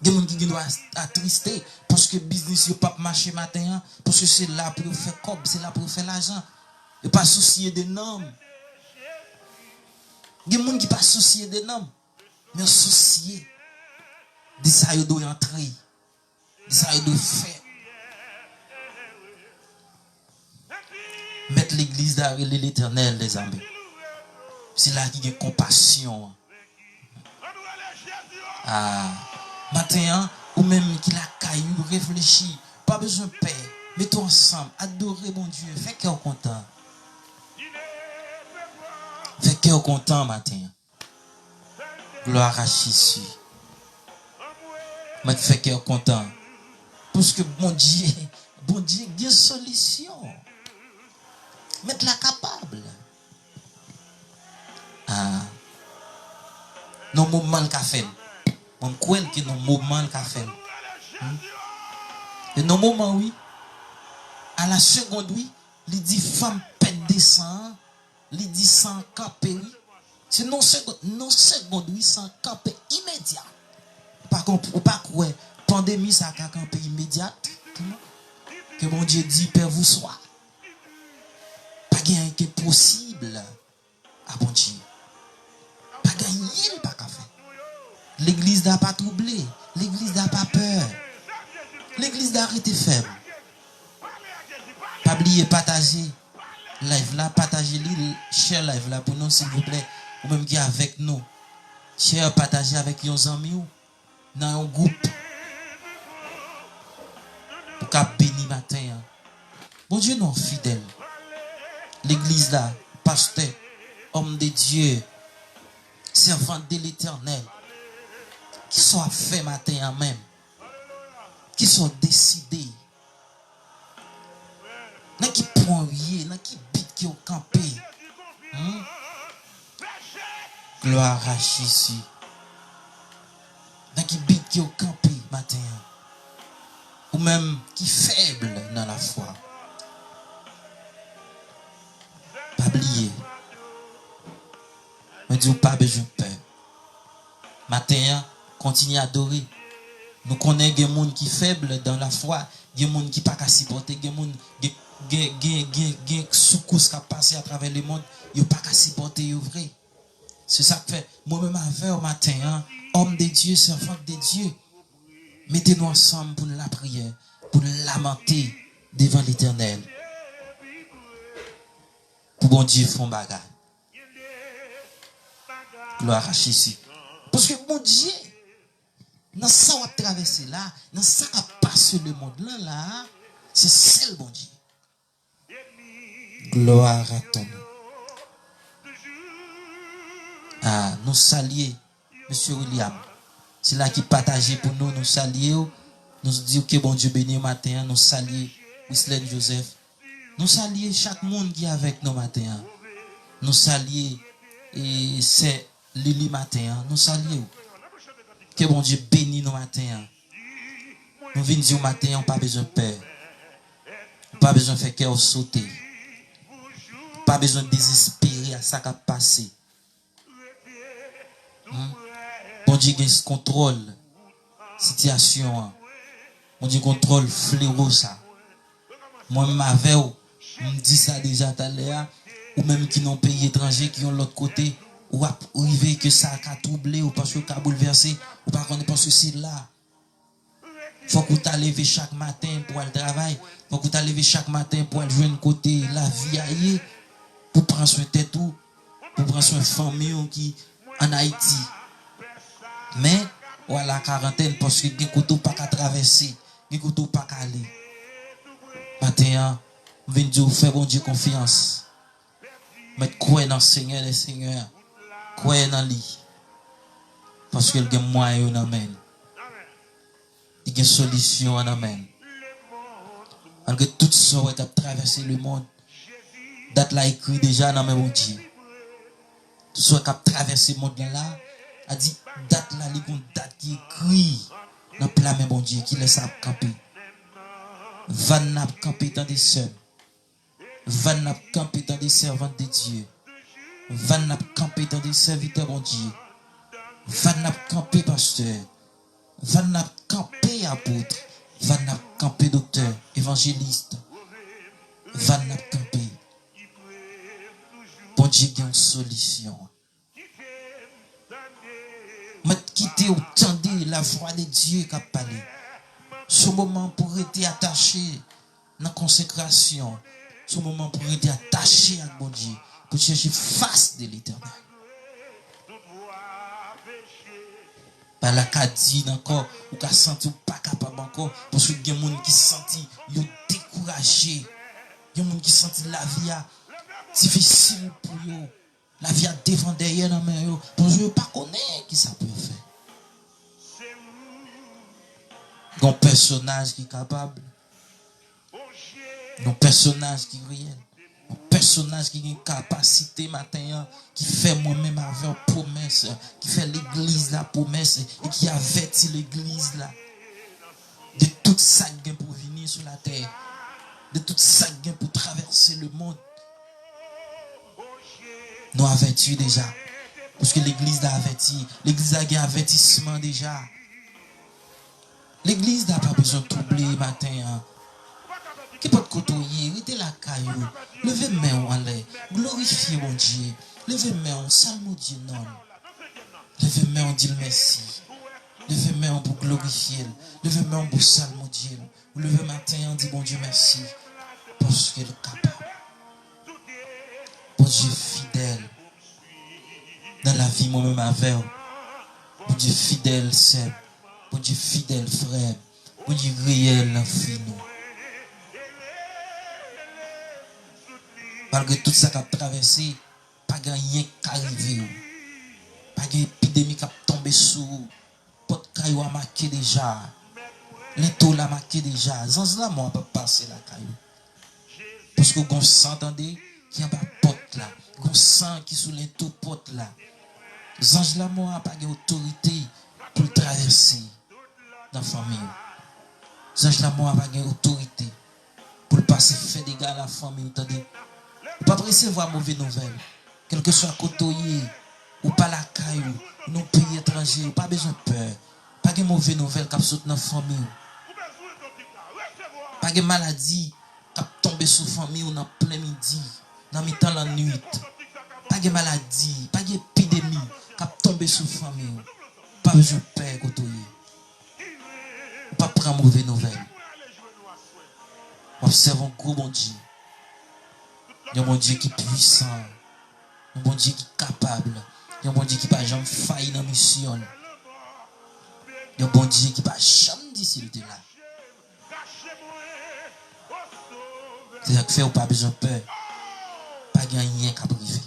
Il y a des gens qui doivent attristé parce que le business n'a pas marché matin, parce que c'est là pour faire cob, c'est là pour faire l'argent. Et pas soucier des noms. Il y a des gens qui ne sont pas souciés des noms, mais souciés de ça qu'ils doivent entrer, de ça qu'ils doivent faire. Mettre l'église derrière l'Éternel, les amis. C'est là qu'il y a compassion. Ah, matin, ou même qu'il a caillou, réfléchi, pas besoin de paix. Mettons ensemble, adorer mon Dieu, fais cœur content. Fais cœur content matin. Gloire à Jésus. Mais fais cœur content. Parce que bon Dieu, il y a une solution. Mettre la capable. Ah. Nos moments qu'a fait. On croit que nos moments qu'a fait. Et nos moments, oui. À la seconde, oui. Il dit femme pète descend. Il dit sans camper, oui. C'est non seconde, oui, sans camper immédiat. Par contre, ou pas quoi, pandémie, ça a campé immédiate. Que mon Dieu dit, Père, vous soit. Pas rien qui est possible. Ah bon Dieu. Pas gagner, pas qu'à faire. L'église n'a pas troublé. L'église n'a pas peur. L'église n'a arrêté faible. Pas oublier, partager. Live là, partagez le share live là pour nous s'il vous plaît, ou même qui est avec nous. Share, partagez avec vos amis dans un groupe pour qu'à bénir matin. Bon Dieu non fidèle. L'église là, pasteur, homme de Dieu, servant de l'Éternel, qui soit fait matin même, qui sont décidés. N'a qui point rien, n'a qui bite qui ont campé. Gloire à Jésus. N'a qui bite qui ont campé matin. Ou même qui faible dans la foi. Pas oublier. Mais Dieu pas besoin de peur. Matin, continue à adorer. Nous connaissons des gens qui sont faibles dans la foi. Des gens qui ne peuvent pas supporter. Des gens qui soukous qui passé à travers le monde. Ils ne peuvent pas supporter vrai. C'est ça que fait. Moi-même, avec au matin, homme de Dieu, servant de Dieu, mettez-nous ensemble pour la prière, pour lamenter devant l'Éternel. Pour bon Dieu, font bagarre. Gloire à Jésus. Parce que bon Dieu, Dans ça on va traverser là, dans ça qui passe le monde là, c'est celle bon Dieu. Gloire à ton nom. Ah, nous saluons, Monsieur William. C'est là qui partage pour nous, nous saluons. Nous disons que bon Dieu béni matin, nous saluons Wisley Joseph. Nous saluons chaque monde qui est avec nous matin. Nous saluons et c'est Lily matin. Nous saluons. Que bon Dieu bénisse nous matin. Nous venons dire matin, on n'a pas besoin de peur. On n'a pas besoin de faire cœur sauter. Pas besoin de désespérer à ça qui a passé. Bon Dieu gagne contrôle situation. Bon Dieu contrôle fléau ça. Moi-même avec vous, je me dis ça déjà tout à l'heure. Ou même qui n'ont pays étranger qui ont l'autre côté. Ou arriver que ça a troublé ou parce que ça a bouleversé. Ou par contre parce que c'est là. Faut que tu levé chaque matin pour aller travailler. Faut que tu levé chaque matin pour aller jouer un côté la vie ailleurs. Pour prendre soin de tête tout. Pour prendre soin de famille qui en Haïti. Mais voilà quarantaine parce que les couteaux pas qu'à traverser, les couteaux pas qu'à aller. Matin, on vient dire faire bon Dieu confiance. Mettre quoi dans le Seigneur les seigneurs. Quoi dans lui. Parce que il y a moyen en amène. Il y a une solution en amène. Malgré tout ça qui a traversé le monde. Date là écrit déjà dans mon Dieu. Tout ce qui a traversé le monde là, a dit date là, il y a une date qui écrit dans le plat mais bon Dieu, qui laisse à camper. Va n'a camper dans des sœurs. Va n'a camper dans des servantes de Dieu. Va n'a camper dans des serviteurs bon Dieu. Va n'a camper pasteur. Va n'a camper apôtre. Va n'a camper docteur, évangéliste. Va n'a camper. Bon Dieu, il y a une solution. Mais quitter ou tendre la voix de Dieu qui a parlé. Ce moment pour être attaché dans la consécration. Ce moment pour être attaché à bon Dieu. Pour chercher face de l'éternel. Par la dit encore, ou qu'a senti ou pas capable encore. Parce que il y a des gens qui senti découragé. Il y a des gens qui senti la vie difficile pour eux. La vie a devant derrière dans main yo. Pour je pas connaître qui ça peut faire. Un personnage qui est capable. Un personnage qui est réel. Un personnage qui a une capacité matin qui fait moi-même avec promesse, qui fait l'église la promesse et qui avertit l'église là de tout ça qui pour venir sur la terre, de tout ça qui pour traverser le monde. Nous avertis déjà. Parce que l'église a averti. L'église a un avertissement déjà. L'église n'a pas besoin de troubler matin. Qui peut te côtoyer, rester la caillou. Levez main en l'air. Glorifiez mon Dieu. Levez main en salmo Dieu non. Levez main en dit merci. Levez main pour glorifier. Levez main pour salmo Dieu. Levez matin en dit bon Dieu merci. Parce qu'il est capable. Bon Dieu fidèle dans la vie moi-même avec vous. Bon Dieu fidèle Seb. Bon Dieu fidèle frère. Bon Dieu réel en vie nous. Malgré tout ça qui a traversé, pas rien qui arrive. Pas d'épidémie qui a tombé sous. Pas de caillou a marqué déjà. L'étau l'a marqué déjà. Zanz là, moi, on peut passer la caillou. Parce que vous s'entendez qui a pas porte là. Vous sent qui sous l'étau porte là. Zanz là, moi, pas d'autorité pour traverser dans la famille. Zanz là, moi, pas d'autorité pour passer faire des gars à la famille. Vous pas recevoir mauvaise nouvelle. Quel que soit côtoyer ou pas la caillou, non pays étranger, pas besoin de peur. Pas de mauvaise nouvelle qui saute dans la famille. Pas de maladie qui tombe sur la famille ou dans plein midi, dans mi-temps la nuit. Pas de maladie, pas d'épidémie qui tombe sur la famille. Pas besoin de peur côtoyer. Pas prendre mauvaise nouvelle. Observons gros bon Dieu. Il y a un bon Dieu qui est puissant. Un bon Dieu qui est capable. Il y a un bon Dieu qui n'a pas jamais failli dans la mission. Il y a un bon Dieu qui va jamais dire s'il était là. C'est ça qui fait ou pas besoin de peur. Pas de rien qui a privé.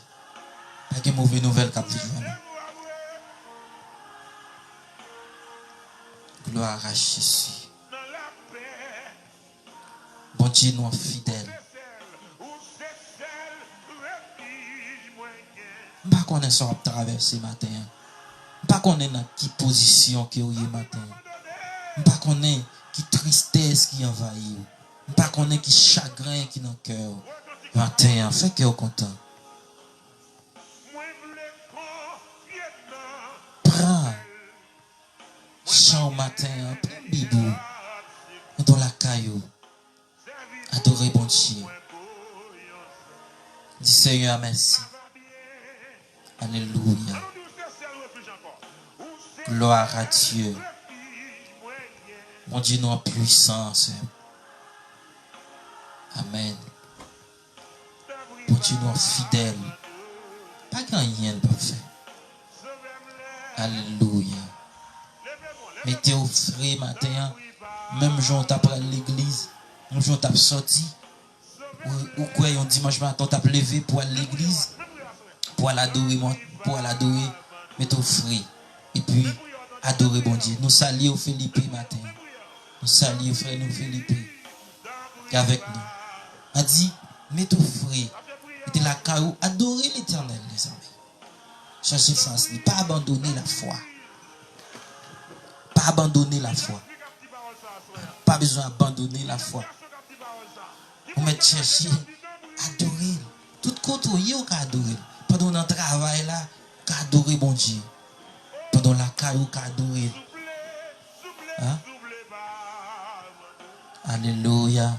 Pas de mauvaise nouvelle qui a privé. Gloire à Jésus. Bon Dieu, nous sommes fidèles. Je ne sais pas qu'on est sur traverser matin. Je ne sais pas qu'on est dans quelle position qui est matin. Je ne sais pas qu'on est qui tristesse qui envahit. Je ne sais pas qu'on est qui chagrin qui est dans le cœur. Matin, fait cœur content. Prends chant matin, prends bibou dans la caillou. Adorez bon Dieu. Dis Seigneur merci. Alléluia. Gloire à Dieu. Mon Dieu, nous en puissance. Amen. Mon Dieu, nous en fidèles. Pas grand rien ne peut faire. Alléluia. Mettez au frais matin. Même jour, on après l'église. Même jour, on sorti. Ou quoi, on dimanche matin, on levé pour aller à l'église. Pour l'adorer, mettez au frais. Et puis, adorer bon Dieu. Nous saluons Philippe matin. Nous saluons frère nous Philippe. Qui est avec nous. On dit, mettez au frais. Mettez la caillou. Adorez l'Éternel, les amis. Cherchez sens. Pas abandonner la foi. Pas abandonner la foi. Pas besoin d'abandonner la foi. On met chercher, adorer. Tout côté, on peut adorer. Pendant notre travail là, on peut adorer bon Dieu. Pendant la caillou, on peut adorer. Hein? Alléluia.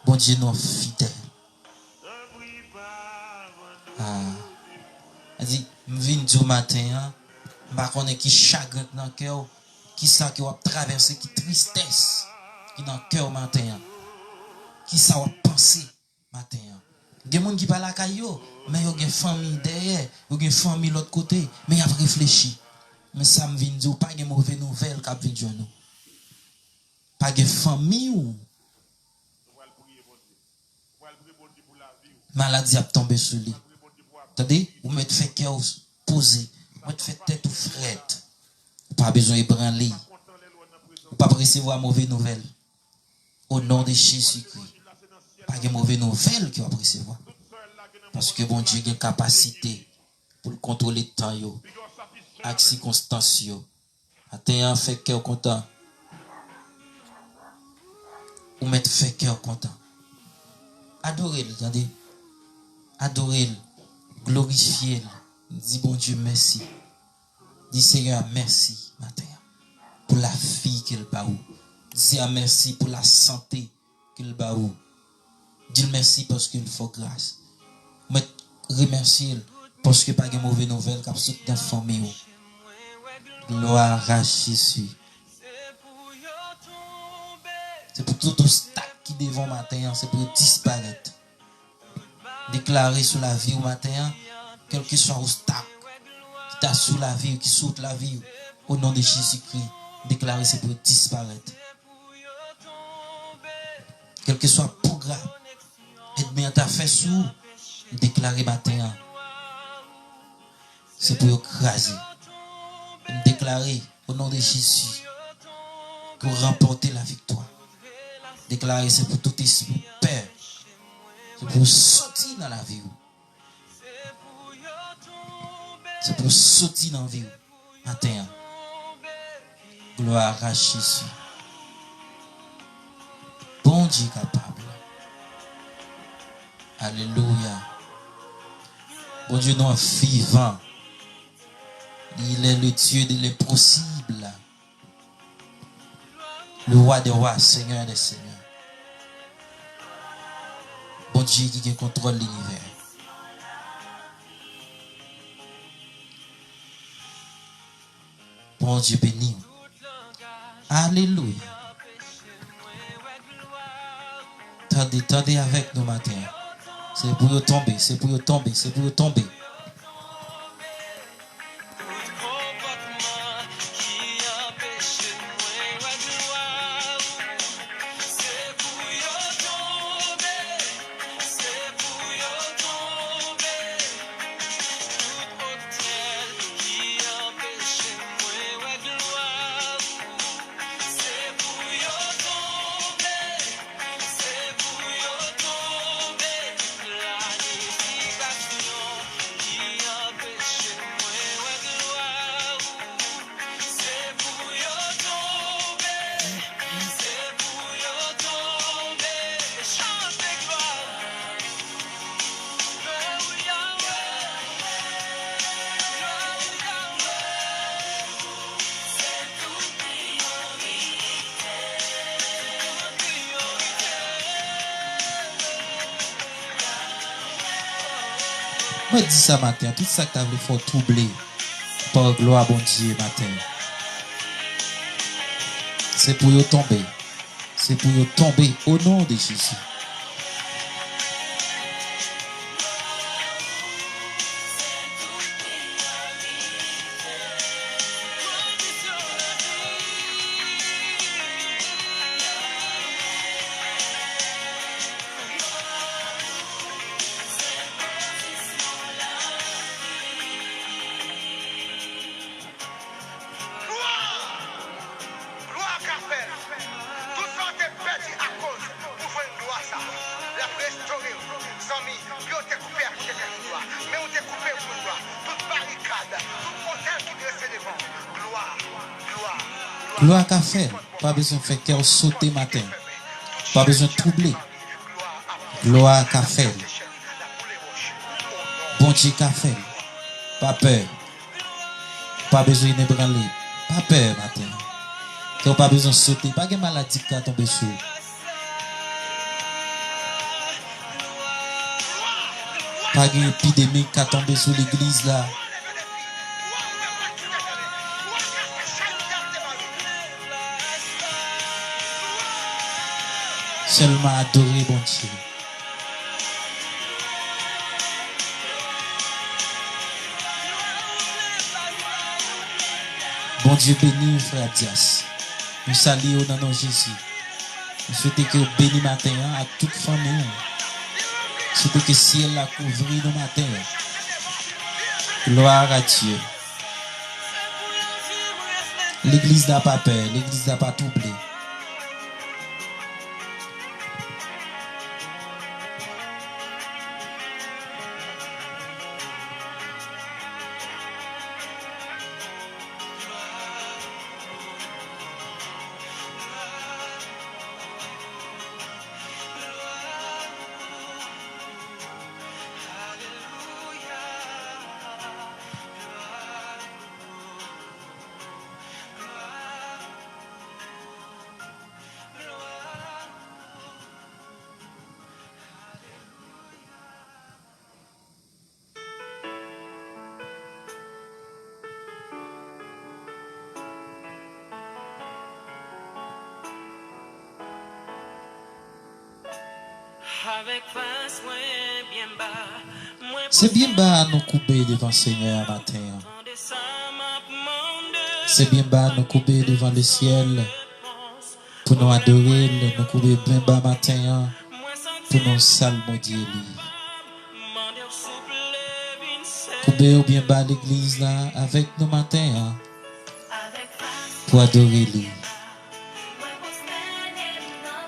Bon Dieu, nous fidèles. dit je viens du matin je connais qui chagrin dans le cœur qui ça qui va traverser qui tristesse qui dans le cœur matin qui ça va penser matin il y a des gens qui parlent à caillou mais il y a une famille derrière il y a une famille de l'autre côté mais il a réfléchi mais ça me vient dire pas de mauvaise nouvelle qui vient dire nous pas de famille ou maladie a tombé sur lui. Attendez, vous mettez fait cœur posé, vous mettez fait tête ou frette. Pas besoin d'ébranler. Vous pas recevoir mauvaise nouvelle. Au nom de Jésus-Christ. Pas de mauvaise nouvelle qui va recevoir. Parce que bon Dieu a une capacité pour contrôler le temps, avec circonstances. Attends, fait cœur content. Vous mettez fait cœur content. Adorez-le, attendez. Adorez-le. Glorifiez-le. Dis bon Dieu merci. Dis Seigneur merci matin pour la fille qu'il baou. Dis merci pour la santé qu'il baou. Dis merci parce qu'il faut grâce. Mais remerciez-le parce que pas de mauvaise nouvelle qui a sauté dans la famille. Gloire à Jésus. C'est pour tout obstacle qui devant matin, c'est pour disparaître. Déclarer sur la vie au matin, quel que soit obstacle qui t'a sous la vie, qui saute la vie, au nom de Jésus-Christ, déclarer c'est pour disparaître. Quel que soit programme, et bien t'as fait sous, déclarer matin, c'est pour écraser. Déclarer au nom de Jésus, pour remporter la victoire. Déclarer c'est pour tout esprit peur. C'est pour sortir dans la vie. C'est pour sortir dans la vie. Matin. Gloire à Jésus. Bon Dieu capable. Alléluia. Bon Dieu non vivant. Il est le Dieu de l'impossible. Le roi des rois, Seigneur des seigneurs. Bon Dieu qui contrôle l'univers. Bon Dieu béni. Alléluia. Tendez avec nous matin. C'est pour tomber, c'est pour tomber, c'est pour tomber. Moi, dis ça matin, tout ça que tu as voulu faire troubler par gloire, bon Dieu, matin. C'est pour y tomber. C'est pour y tomber au nom de Jésus. Gloire qu'a fait. Pas besoin de faire cœur sauter matin. Pas besoin de troubler. Gloire qu'a fait. Bon Dieu qu'a fait. Pas peur. Pas besoin de branler. Pas peur matin. Tu n'as pas besoin de sauter. Pas de maladie qui a tombé sur. Pas de épidémie qui a tombé sur l'église là. Seulement adorer bon Dieu. Bon Dieu béni frère Dias. Nous saluons dans nom Jésus. Nous souhaitons que vous bénissez matin à toute famille. Nous souhaitons que le ciel la couvre nos matin. Gloire à Dieu. L'église n'a pas peur. L'église n'a pas troublé. C'est bien bas nous couper devant le Seigneur matin. C'est bien bas nous couper devant le ciel pour nous adorer, nous couper bien bas matin pour nous salmodier. Couper bien bas l'église là avec nous matin pour adorer lui.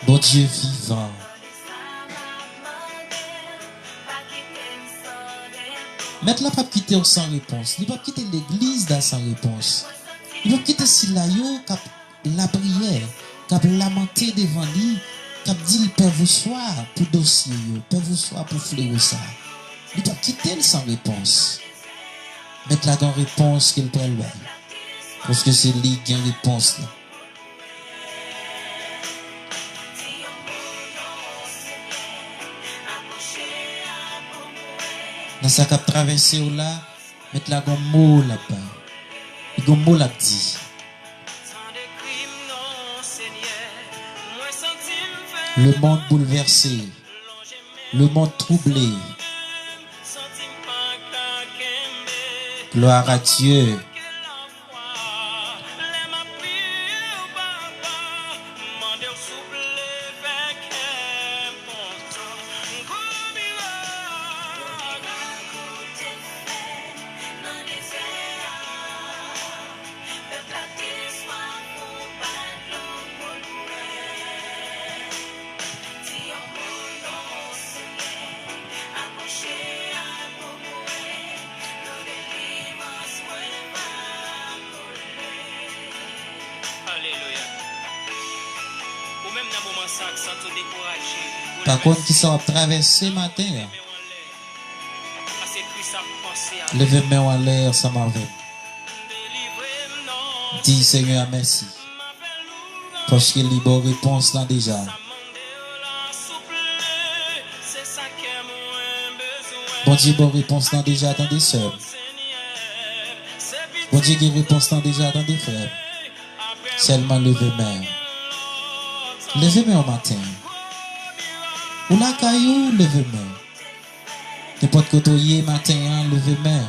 Bon Dieu vivant. Mettre la pas quitter sans réponse. Il ne pas quitter l'église là sans réponse. Il va quitter Silayo cap la prière, cap lamenter devant lui, cap dit le Père vous soir pour dossier, Père vous soir pour fleurir ça. Il va quitter sans réponse. Mettre la grande réponse qu'il peut le parce que c'est lui qui a une réponse là. Dans sa cap traversé ou là, mettre la gomme mot là-bas. Le gomme mot l'a dit. Le monde bouleversé, le monde troublé. Gloire à Dieu. Par contre, qui sont traversés matin, levez main en l'air, ça m'avait. Dis Seigneur merci. Parce que les bonnes réponses là déjà. Bon Dieu, bon réponse dans déjà dans des sœurs. Bon Dieu, qui réponse dans déjà dans des frères. Seulement levez main. Levez main au matin. Ou la caillou, levez main. N'importe côté matin, levez main.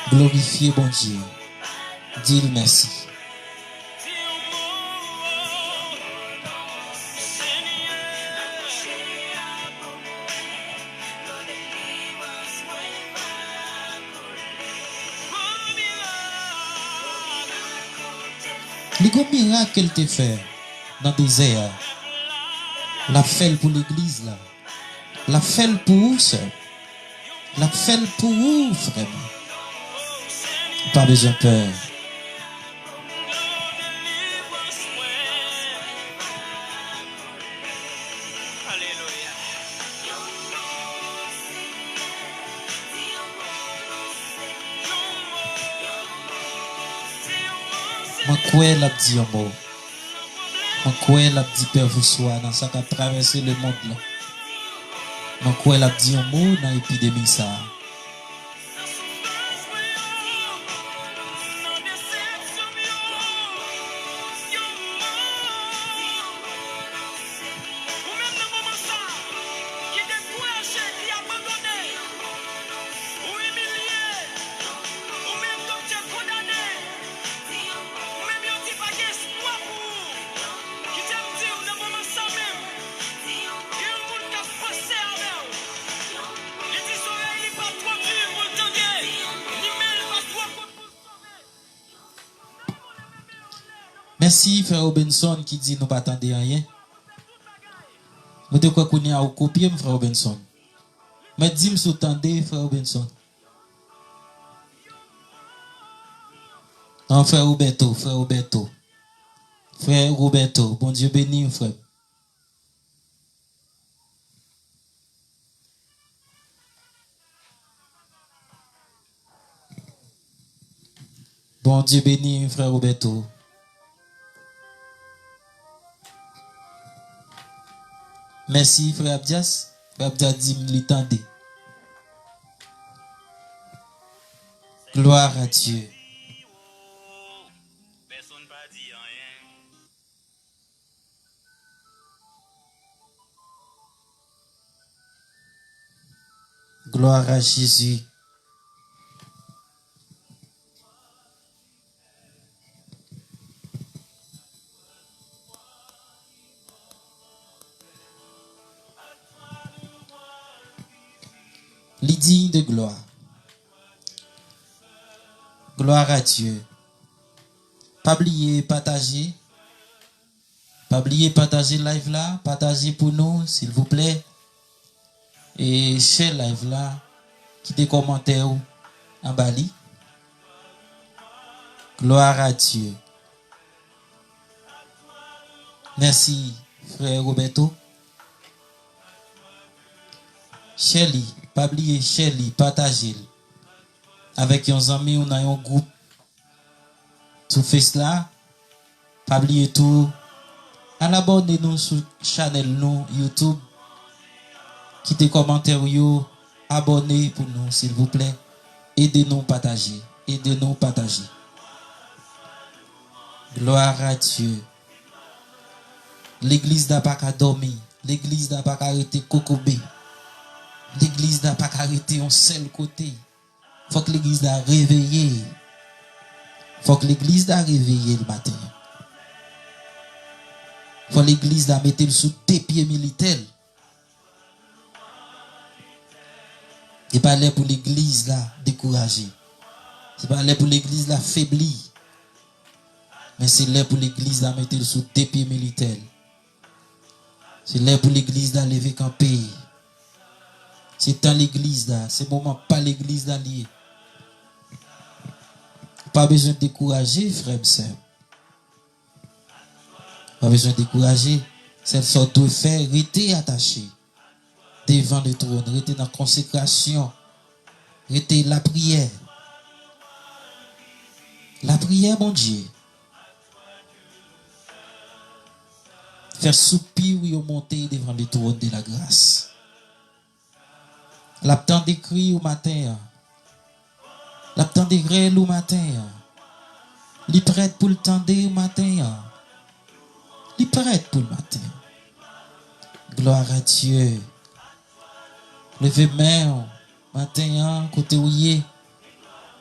Glorifiez bon Dieu. Dis-le merci. Les gros miracles qu'elle t'a fait dans le désert, la fait pour l'église là, la fait pour vous, sœur, la fait pour vous, frère. Pas besoin de peur. Je crois la dit un mot. Je crois la dit Père vous soit dans ça qui a traversé le monde là. Je crois la dit un mot dans l'épidémie ça. Merci, frère Robinson, qui dit nous pas attendre rien. Vous de quoi qu'on est à copier, frère Robinson. Mais dis-moi si vous attendez, frère Robinson. Non, frère Roberto, frère Roberto. Frère Roberto, bon Dieu béni, frère. Bon Dieu béni, frère Roberto. Merci, frère Abdias. Frère Abdias dit m'l'étendez. Gloire à Dieu. Gloire à Jésus. Les dignes de gloire. Gloire à Dieu. Pas oublier partager. Pas oublier partager live là. Partagez pour nous, s'il vous plaît. Et share live là. Quittez commentaire en Bali. Gloire à Dieu. Merci, frère Roberto. Shelly, pas oublier Shelly, partagez avec un ami ou dans un groupe. Tout fait cela. Pas oublier tout. Abonnez-nous sur channel nous YouTube. Quittez commentaire yo, abonnez pour nous s'il vous plaît. Aidez-nous partager. Aidez-nous partager. Gloire à Dieu. L'église n'a pas qu'à dormir. L'église n'a pas qu'à arrêter cocobé. L'église n'a pas qu'à arrêter un seul côté. Faut que l'église a réveillé. Faut que l'église a réveillé le matin. Faut que l'église a mettre sous tes pieds militaires. C'est pas là pour l'église là décourager. C'est pas là pour l'église là faiblir. Mais c'est là pour l'église là mettre sous tes pieds militaires. C'est là pour l'église là lever camper. C'est dans l'église là, c'est moment pas l'église là lié. Pas besoin de décourager, frère et sœur. Pas besoin de décourager. Cette sorte de faire, rester attaché devant le trône, rester dans la consécration, rester la prière. La prière, mon Dieu. Faire soupir ou monter devant le trône de la grâce. L'abtend d'écrit au matin. L'abtend d'écrit au matin. Li prête pour le tendre au matin. Li prête pour le matin. Gloire à Dieu. Levez main matin côté où y est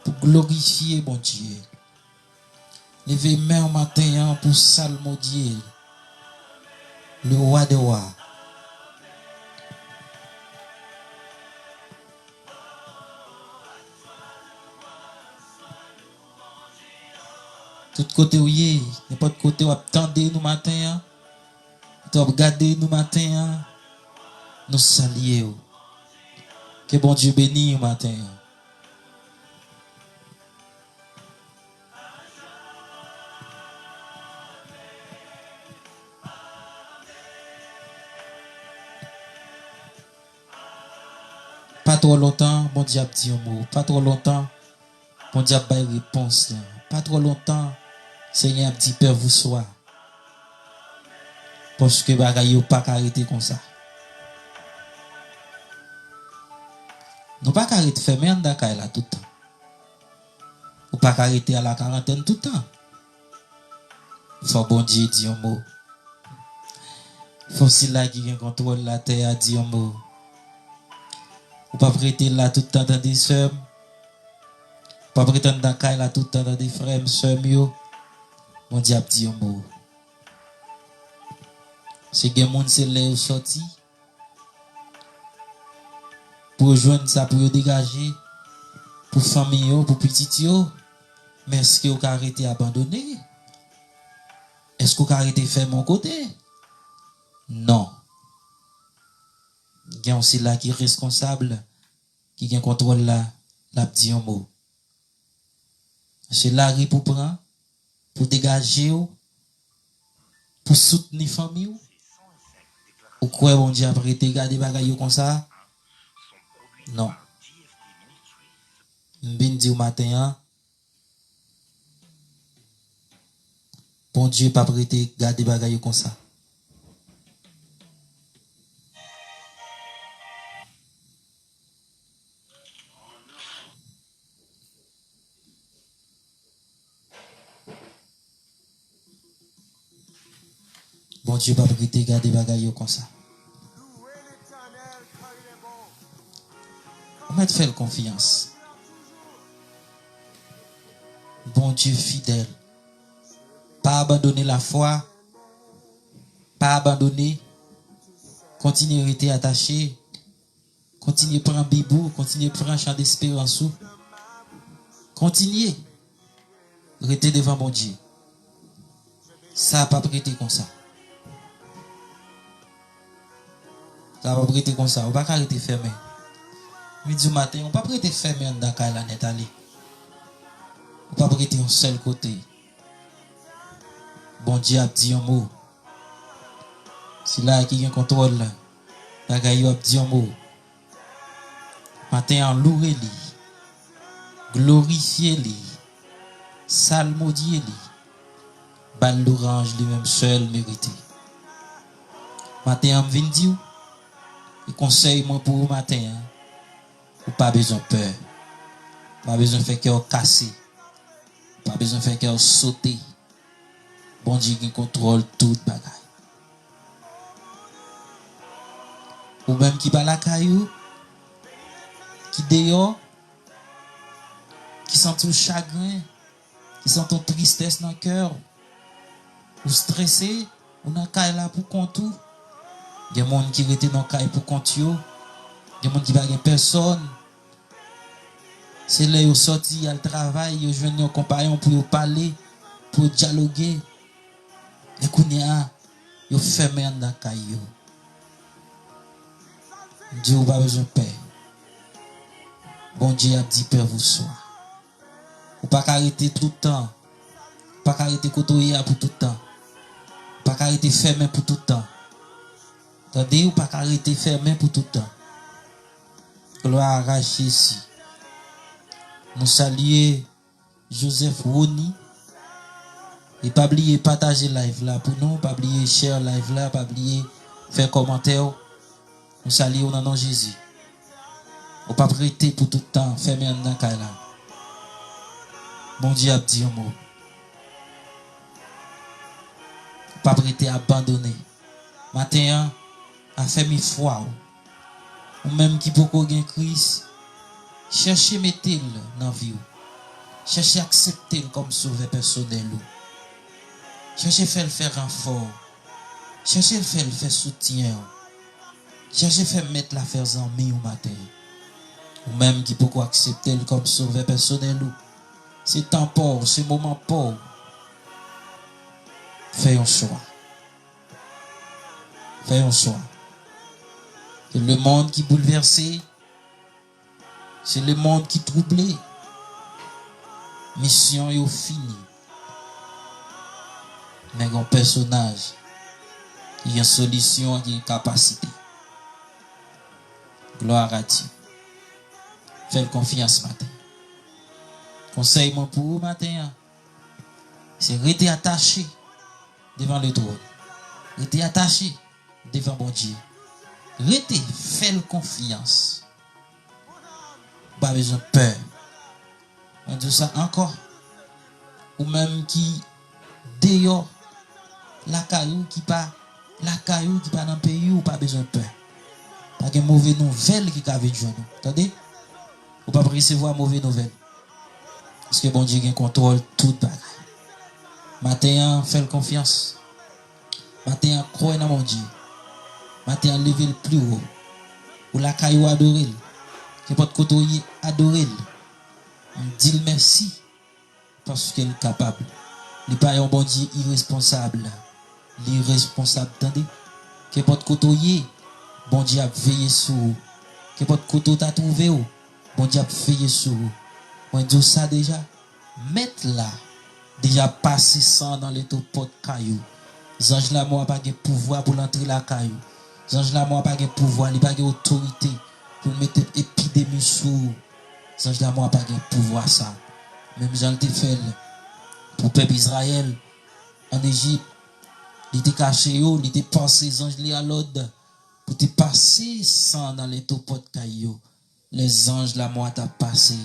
pour glorifier mon Dieu. Levez main matin pour salmodier le roi des rois. Tout côté où y est, n'importe côté où attendez nous matin, où regardez nous matin, nous saluons. Que bon Dieu bénisse au matin. Pas trop longtemps, bon Dieu a dit un mot. Pas trop longtemps, bon Dieu a pas une réponse. Pas trop longtemps, Seigneur a dit Père vous soit. Parce que bagaille yo pas arrêter comme ça. Nous pas arrêter fermer en dakay là tout le temps. Ou pas arrêter à la quarantaine tout le temps. Faut bon Dieu dire un mot. Faut si là qui contrôle la terre a dit un mot. Ou pas prêter là tout le temps dans des sœurs. Pas prétendre dakay là tout le temps dans des frères sœurs yo. Mon Dieu a dit un mot. C'est que moun c'est là sorti. Pour joindre ça, pour dégager, pour famille, pour petit yo. Mais est-ce que vous avez arrêté abandonné? Est-ce que vous avez arrêté faire mon côté? Non. Il y a aussi là qui est responsable, qui a contrôle là, la dit un mot. C'est là pour prendre, pour dégager, pour soutenir famille. Ou quoi, bon Dieu, après te garder bagaille comme ça? Non. M'bin dit au matin, bon Dieu, pas prêter garder bagaille comme ça. Bon Dieu, pas prêter garder bagaille comme ça. On va te faire confiance. Bon Dieu fidèle. Pas abandonner la foi. Pas abandonner. Continuez à rester attaché. Continuez à prendre bibou. Continuez à prendre un chant d'espérance. Continuez. Restez devant bon Dieu. Ça n'a pas prêté comme ça. Ça n'a pas prêté comme ça. On ne va pas arrêter fermé. Midi matin, on ne peut pas prêter fermé dans la net aller. On ne peut pas prêter un seul côté. Bon Dieu a dit un mot. C'est là qui a un contrôle. Bagaille a dit un mot. Matin en louer li. Glorifier li. Salmodier li. Bal l'orange lui-même seul mérité. Matin en vin di ou. Et conseil moi pour vous matin. Hein? Ou pas besoin de peur. Pas besoin de faire cœur cassé. Pas besoin de faire cœur sauter. Bon Dieu qui contrôle toute bagaille. Ou même qui bat la caillou, qui dehors, qui sent tout chagrin, qui sent toute tristesse dans le cœur, ou stressé, ou dans le caille là pour compte tout. Il y a des gens qui étaient dans le caille pour compte tout. Il y a des gens qui ne personne. C'est là où ils sortent, ils le travail, ils joignent un compagnon pour parler, pour dialoguer. Et qu'on y a, ils ferment dans le caillou. Dieu n'a pas besoin de paix. Bon Dieu a dit Père vous soit. Ou pas arrêter tout le temps. Pas arrêter côtoyer pour tout le temps. Pas arrêter fermé pour tout le temps. Attendez, ou pas arrêter fermé pour tout le temps. Gloire à Jésus. Nous saluons Joseph Roni. Et pas oublier partager live là pour nous, pas oublier share live là, pas oublier faire commentaire. Nous saluons au nom de Jésus. Ou pas prêter pour tout le temps, fermer un an là. Bon Dieu a dit un mot. Pas prêter abandonner. Matin, a fait mi foi. Ou même qui peut gagner Christ. Cherchez mettre-le dans la vie. Cherchez accepter comme sauveur personnel. Cherchez faire renfort. Cherchez faire soutien. Cherchez mettre l'affaire en mi au matin. Ou même qui peut accepter comme sauveur personnel. C'est temps pauvre, c'est moment pauvre. Fais un choix. Fais un choix. C'est le monde qui est bouleversé. C'est le monde qui est troublé. Mission est finie. Mais un personnage qui a une solution, qui a une capacité. Gloire à Dieu. Faites confiance matin. Conseil pour vous matin, c'est rester attaché devant le trône. Rester attaché devant mon Dieu. Rester, faites confiance. Pas besoin de peur. On dit ça encore. Ou même qui dehors la caillou qui pas dans le pays ou pas besoin de peur. Pas de mauvaise nouvelle qui a vécu nous. Attendez? Ou pas recevoir mauvaise nouvelle. Parce que bon Dieu a contrôle tout bagaille. Matin, faites confiance. Matin, croyez dans mon Dieu. Matin, levez le plus haut. Ou la caillou adorez. Que votre côté adorez. Dis merci. Parce qu'il est capable. Il n'est pas un bon Dieu irresponsable. L'irresponsable, attendez. Que votre côté, bon Dieu a veillé sur vous. Que votre côté t'a trouvé. Bon Dieu a veillé sur vous. On dit ça déjà. Mettre là. Déjà passé sang dans les topos de caillou. Zange là, moi, pas de pouvoir pour l'entrer la caillou. Zange là, moi, pas de pouvoir, il pas de autorité pour mettre épidémie sous. Zange là, moi, pas de pouvoir ça. Même Jean le fait pour peuple Israël en Égypte. Il était caché, il était passé, zange à l'autre. Pour te passer sang dans les topos de caillou. Les anges là, moi, t'as passé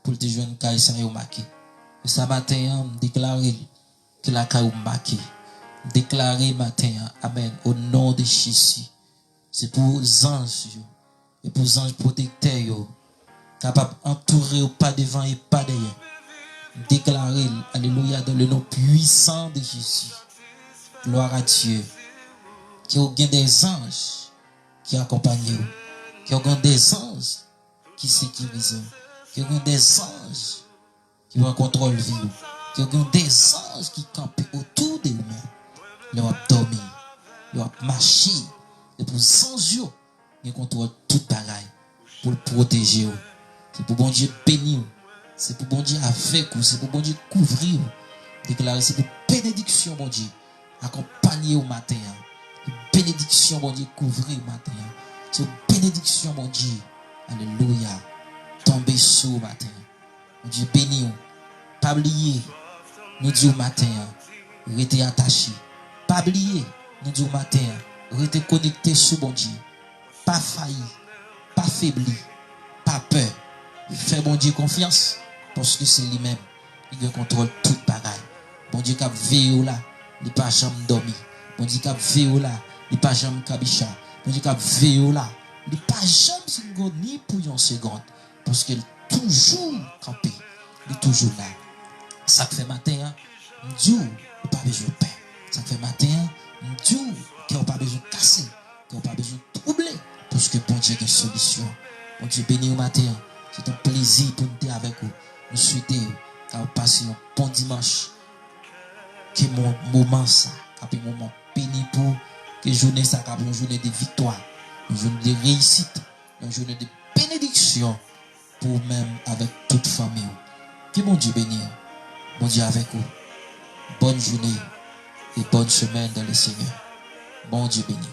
pour te jouer une caille ça y marqué. Et ça matin, déclarer que la caille marqué. Déclarer matin, amen, au nom de Jésus. C'est pour les anges, et pour les anges protecteurs, capables d'entourer pas devant et pas derrière. Déclarer, alléluia, dans le nom puissant de Jésus. Gloire à Dieu. Qu'il y a des anges qui accompagnent vous. Qu'il y a des anges qui sécurisent. Qu'il y a des anges qui vont contrôler vie. Qu'il y a des anges qui campent autour de vous-même. Ils vont dormir. Ils vont marcher. Et pour les anges, ils contrôlent toute bagaille. Pour le protéger. C'est pour bon Dieu bénir. C'est pour bon Dieu avec vous. C'est pour bon Dieu couvrir. Déclarer, c'est pour bénédiction, bon Dieu. Accompagner au matin. Bénédiction, mon Dieu, couvrir matin. C'est bénédiction, mon Dieu. Alléluia. Tomber sur matin. Mon Dieu, béni. Pas oublier. Nous disons matin. Restez attaché. Pas oublier. Nous disons matin. Restez connecté sur mon Dieu. Pas failli. Pas faibli. Pas peur. Fais bon Dieu confiance. Parce que c'est lui-même. Il contrôle toute bagaille. Bon Dieu, qui a veillé là. Il n'est pas jamais dormi. Bon Dieu, qui a veillé là. Il n'est pas jamais kabicha. Bon Dieu, qui a veillé là. Il n'est pas jamais ni pour une seconde. Parce qu'il est toujours campé. Il est toujours là. Ça fait matin, Dieu n'a pas besoin de paix. Ça fait matin, Dieu n'a pas besoin de casser. Qui n'a pas besoin de troubler. Parce que bon Dieu a une solution. Bon Dieu béni au matin. C'est un plaisir pour nous être avec vous. Nous souhaitons que vous passiez un bon dimanche. Que mon moment ça, que mon moment béni pour que journée ça, une journée de victoire, une journée de réussite, une journée de bénédiction pour même avec toute famille. Que mon Dieu bénisse, mon Dieu avec vous. Bonne journée et bonne semaine dans le Seigneur. Bon Dieu bénisse.